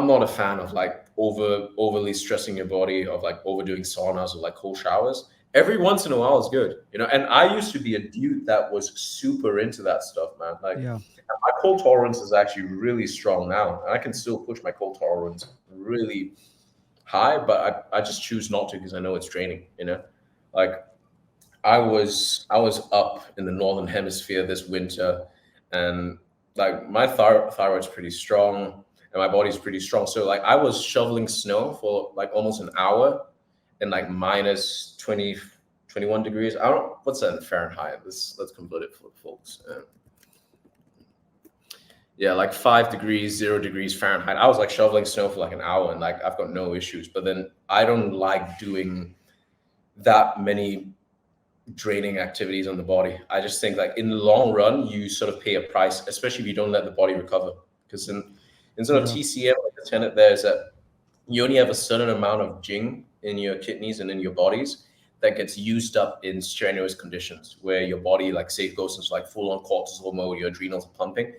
[SPEAKER 2] not a fan of like overly stressing your body, of like overdoing saunas or like cold showers. Every once in a while is good. And I used to be a dude that was super into that stuff, man. Like
[SPEAKER 1] Yeah.
[SPEAKER 2] my cold tolerance is actually really strong now, and I can still push my cold tolerance really high, but I just choose not to because I know it's draining. Like I was up in the northern hemisphere this winter, and like my thyroid's pretty strong and my body's pretty strong. So like I was shoveling snow for like almost an hour in like minus 20, 21 degrees. I don't what's that in Fahrenheit. Let's convert it for folks. Yeah, like 5 degrees, 0 degrees Fahrenheit. I was like shoveling snow for like an hour, and like I've got no issues. But then I don't like doing that many draining activities on the body. I just think like in the long run, you sort of pay a price, especially if you don't let the body recover. Because in sort of
[SPEAKER 1] Yeah.
[SPEAKER 2] TCM, like the tenet there is that you only have a certain amount of Jing in your kidneys and in your bodies that gets used up in strenuous conditions where your body, like say, goes into like full on cortisol mode, your adrenals are pumping.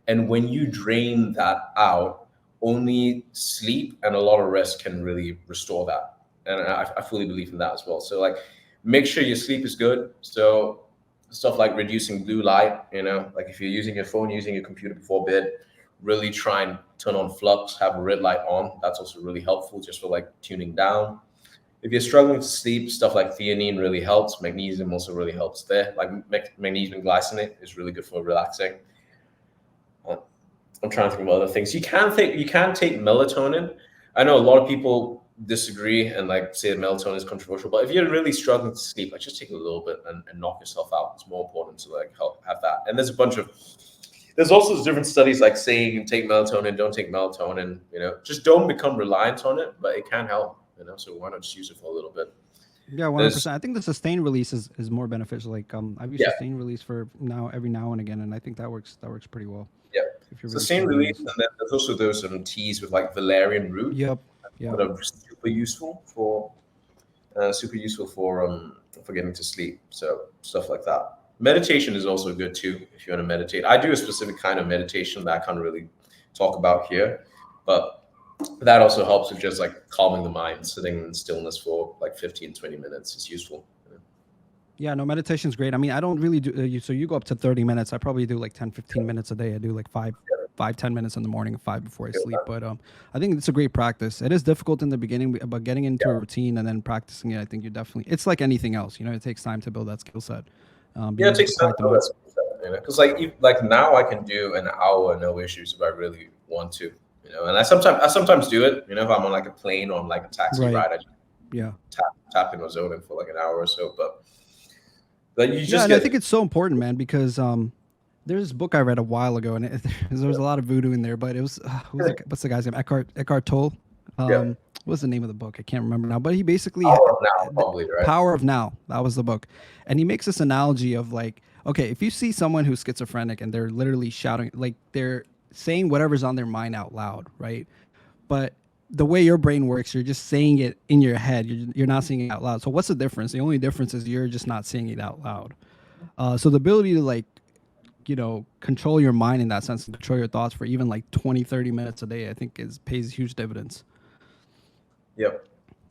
[SPEAKER 2] And when you drain that out, only sleep and a lot of rest can really restore that. And I fully believe in that as well. So like make sure your sleep is good. So stuff like reducing blue light, like if you're using your phone, using your computer before bed, really try and turn on flux, have a red light on. That's also really helpful just for like tuning down. If you're struggling to sleep, stuff like theanine really helps. Magnesium also really helps there. Like magnesium glycinate is really good for relaxing. I'm trying to think of other things. You can take melatonin. I know a lot of people disagree and like say that melatonin is controversial, but if you're really struggling to sleep, like just take a little bit and knock yourself out. It's more important to like help have that. And there's also different studies like saying take melatonin, don't take melatonin, just don't become reliant on it, but it can help, so why not just use it for a little bit.
[SPEAKER 1] Yeah, 100%. I think the sustained release is more beneficial. Like I've used
[SPEAKER 2] Yeah,
[SPEAKER 1] sustained release for now every now and again, and I think that works pretty well
[SPEAKER 2] yeah.
[SPEAKER 1] if you're really
[SPEAKER 2] Sustained
[SPEAKER 1] struggling
[SPEAKER 2] release,
[SPEAKER 1] with.
[SPEAKER 2] and then there's also those teas with like valerian root
[SPEAKER 1] Yep. Yep.
[SPEAKER 2] that are super useful for getting to sleep. So stuff like that. Meditation is also good too if you want to meditate. I do a specific kind of meditation that I can't really talk about here, but that also helps with just like calming the mind, sitting in stillness for like 15, 20 minutes is useful.
[SPEAKER 1] Yeah, no, meditation's great. I mean, I don't really do so you go up to 30 minutes. I probably do like 10, 15 minutes a day. I do like 10 minutes in the morning and 5 before I sleep. But I think it's a great practice. It is difficult in the beginning, but getting into a routine and then practicing it, I think you definitely it's like anything else. It takes time to build that skill set.
[SPEAKER 2] Yeah,
[SPEAKER 1] Being
[SPEAKER 2] it
[SPEAKER 1] able to
[SPEAKER 2] takes time
[SPEAKER 1] quiet
[SPEAKER 2] to
[SPEAKER 1] the
[SPEAKER 2] know
[SPEAKER 1] mind.
[SPEAKER 2] that skill set, because like now I can do an hour no issues if I really want to, and I sometimes do it, if I'm on like a plane or on like a taxi
[SPEAKER 1] Right.
[SPEAKER 2] ride, I just
[SPEAKER 1] Yeah.
[SPEAKER 2] tap in or zone in for like an hour or so, but you
[SPEAKER 1] Yeah,
[SPEAKER 2] just
[SPEAKER 1] and I
[SPEAKER 2] get
[SPEAKER 1] think it's so important, man, because there's this book I read a while ago, and there was a lot of voodoo in there, but it was what's the guy's name? Eckhart Tolle.
[SPEAKER 2] yeah,
[SPEAKER 1] What's the name of the book? I can't remember now. But he basically
[SPEAKER 2] hour now probably, right?
[SPEAKER 1] Power of Now. That was the book, and he makes this analogy of like, okay, if you see someone who's schizophrenic and they're literally shouting, like they're saying whatever's on their mind out loud, right? But the way your brain works, you're just saying it in your head. You're not saying it out loud. So what's the difference? The only difference is you're just not saying it out loud. So the ability to like, control your mind in that sense and control your thoughts for even like 20, 30 minutes a day, I think pays huge dividends.
[SPEAKER 2] Yep.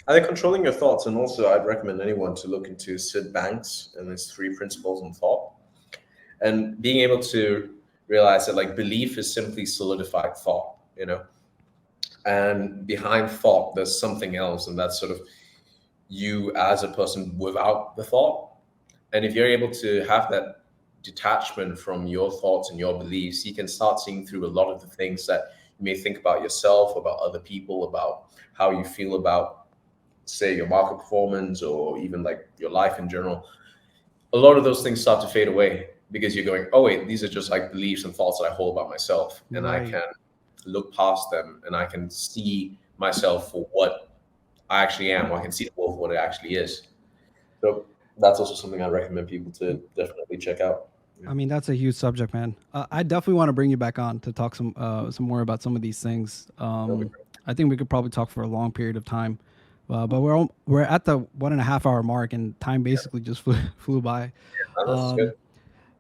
[SPEAKER 2] I think controlling your thoughts, and also I'd recommend anyone to look into Sid Banks and his three principles on thought, and being able to realize that like belief is simply solidified thought, and behind thought there's something else, and that's sort of you as a person without the thought. And if you're able to have that detachment from your thoughts and your beliefs, you can start seeing through a lot of the things that you may think about yourself, about other people, about how you feel about, say, your market performance or even like your life in general. A lot of those things start to fade away because you're going, oh, wait, these are just like beliefs and thoughts that I hold about myself. And I
[SPEAKER 1] Right.
[SPEAKER 2] can look past them and I can see myself for what I actually am, or I can see the world for what it actually is. So that's also something I recommend people to definitely check out. Yeah.
[SPEAKER 1] I mean, that's a huge subject, man. I definitely want to bring you back on to talk some more about some of these things.
[SPEAKER 2] That'll be great.
[SPEAKER 1] I think we could probably talk for a long period of time, but we're at the 1.5 hour mark, and time
[SPEAKER 2] Yeah,
[SPEAKER 1] basically just flew by.
[SPEAKER 2] that's good.
[SPEAKER 1] Um,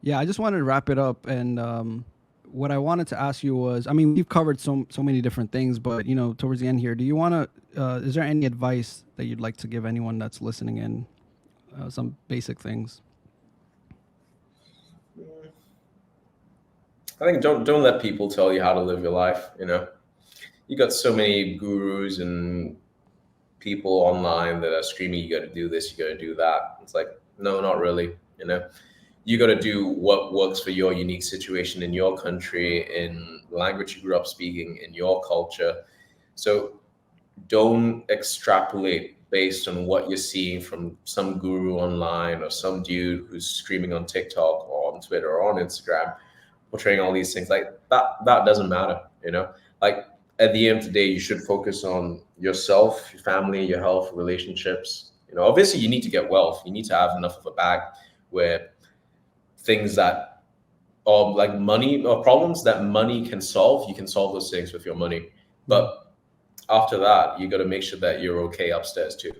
[SPEAKER 1] yeah, I just wanted to wrap it up, and what I wanted to ask you was, I mean, we've covered so many different things, but towards the end here, do you want to? Is there any advice that you'd like to give anyone that's listening in? Some basic things.
[SPEAKER 2] I think don't let people tell you how to live your life. You got so many gurus and people online that are screaming, you got to do this, you got to do that. It's like, no, not really. You got to do what works for your unique situation in your country, in the language you grew up speaking, in your culture. So don't extrapolate based on what you're seeing from some guru online or some dude who's screaming on TikTok or on Twitter or on Instagram, portraying all these things. Like that doesn't matter, Like at the end of the day, you should focus on yourself, your family, your health, relationships. Obviously you need to get wealth. You need to have enough of a bag where things that or like money or problems that money can solve, you can solve those things with your money. But after that, you got to make sure that you're okay upstairs too.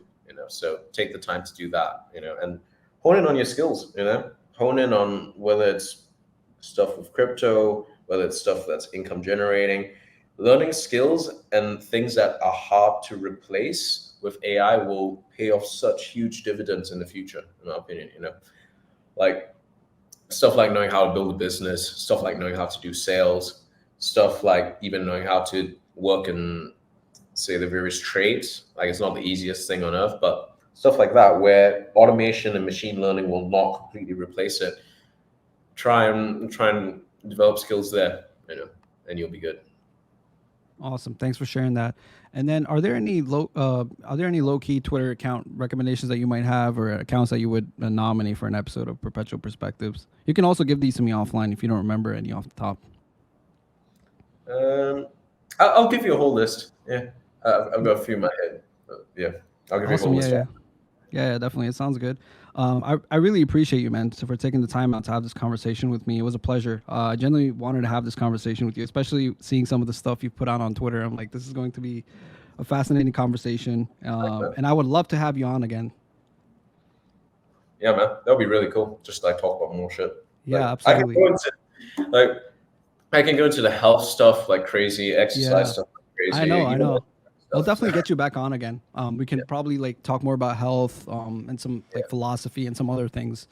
[SPEAKER 2] So take the time to do that. And hone in on your skills. Hone in on whether it's stuff with crypto, whether it's stuff that's income generating. Learning skills and things that are hard to replace with AI will pay off such huge dividends in the future, in my opinion. Like stuff like knowing how to build a business, stuff like knowing how to do sales, stuff like even knowing how to work in, say, the various trades. Like it's not the easiest thing on earth, but stuff like that where automation and machine learning will not completely replace it. Try and develop skills there, and you'll be good.
[SPEAKER 1] Awesome. Thanks for sharing that. And then, are there any low key Twitter account recommendations that you might have, or accounts that you would nominate for an episode of Perpetual Perspectives? You can also give these to me offline if you don't remember any off the top.
[SPEAKER 2] I'll give you a whole list. Yeah, I've got a few in my head. Yeah, I'll give you a whole
[SPEAKER 1] Awesome. Yeah,
[SPEAKER 2] list.
[SPEAKER 1] yeah. Yeah, definitely. It sounds good. I really appreciate you, man, for taking the time out to have this conversation with me. It was a pleasure. I genuinely wanted to have this conversation with you, especially seeing some of the stuff you put out on Twitter. I'm like, this is going to be a fascinating conversation. And I would love to have you on again.
[SPEAKER 2] Yeah, man, that would be really cool. Just like talk about more shit.
[SPEAKER 1] Yeah,
[SPEAKER 2] I can
[SPEAKER 1] absolutely.
[SPEAKER 2] go into like I can go into the health stuff like crazy, exercise
[SPEAKER 1] Yeah,
[SPEAKER 2] stuff like
[SPEAKER 1] I
[SPEAKER 2] crazy,
[SPEAKER 1] know. I know. We'll
[SPEAKER 2] stuff.
[SPEAKER 1] definitely get you back on again. We can
[SPEAKER 2] Yeah,
[SPEAKER 1] probably like talk more about health, and some
[SPEAKER 2] yeah,
[SPEAKER 1] like philosophy and some other things.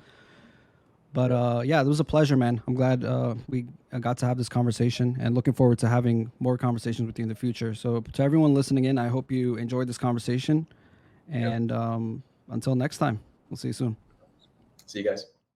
[SPEAKER 1] But
[SPEAKER 2] yeah.
[SPEAKER 1] yeah, it was a pleasure, man. I'm glad we got to have this conversation, and looking forward to having more conversations with you in the future. So to everyone listening in, I hope you enjoyed this conversation.
[SPEAKER 2] Yeah.
[SPEAKER 1] And until next time, we'll see you soon.
[SPEAKER 2] See you guys.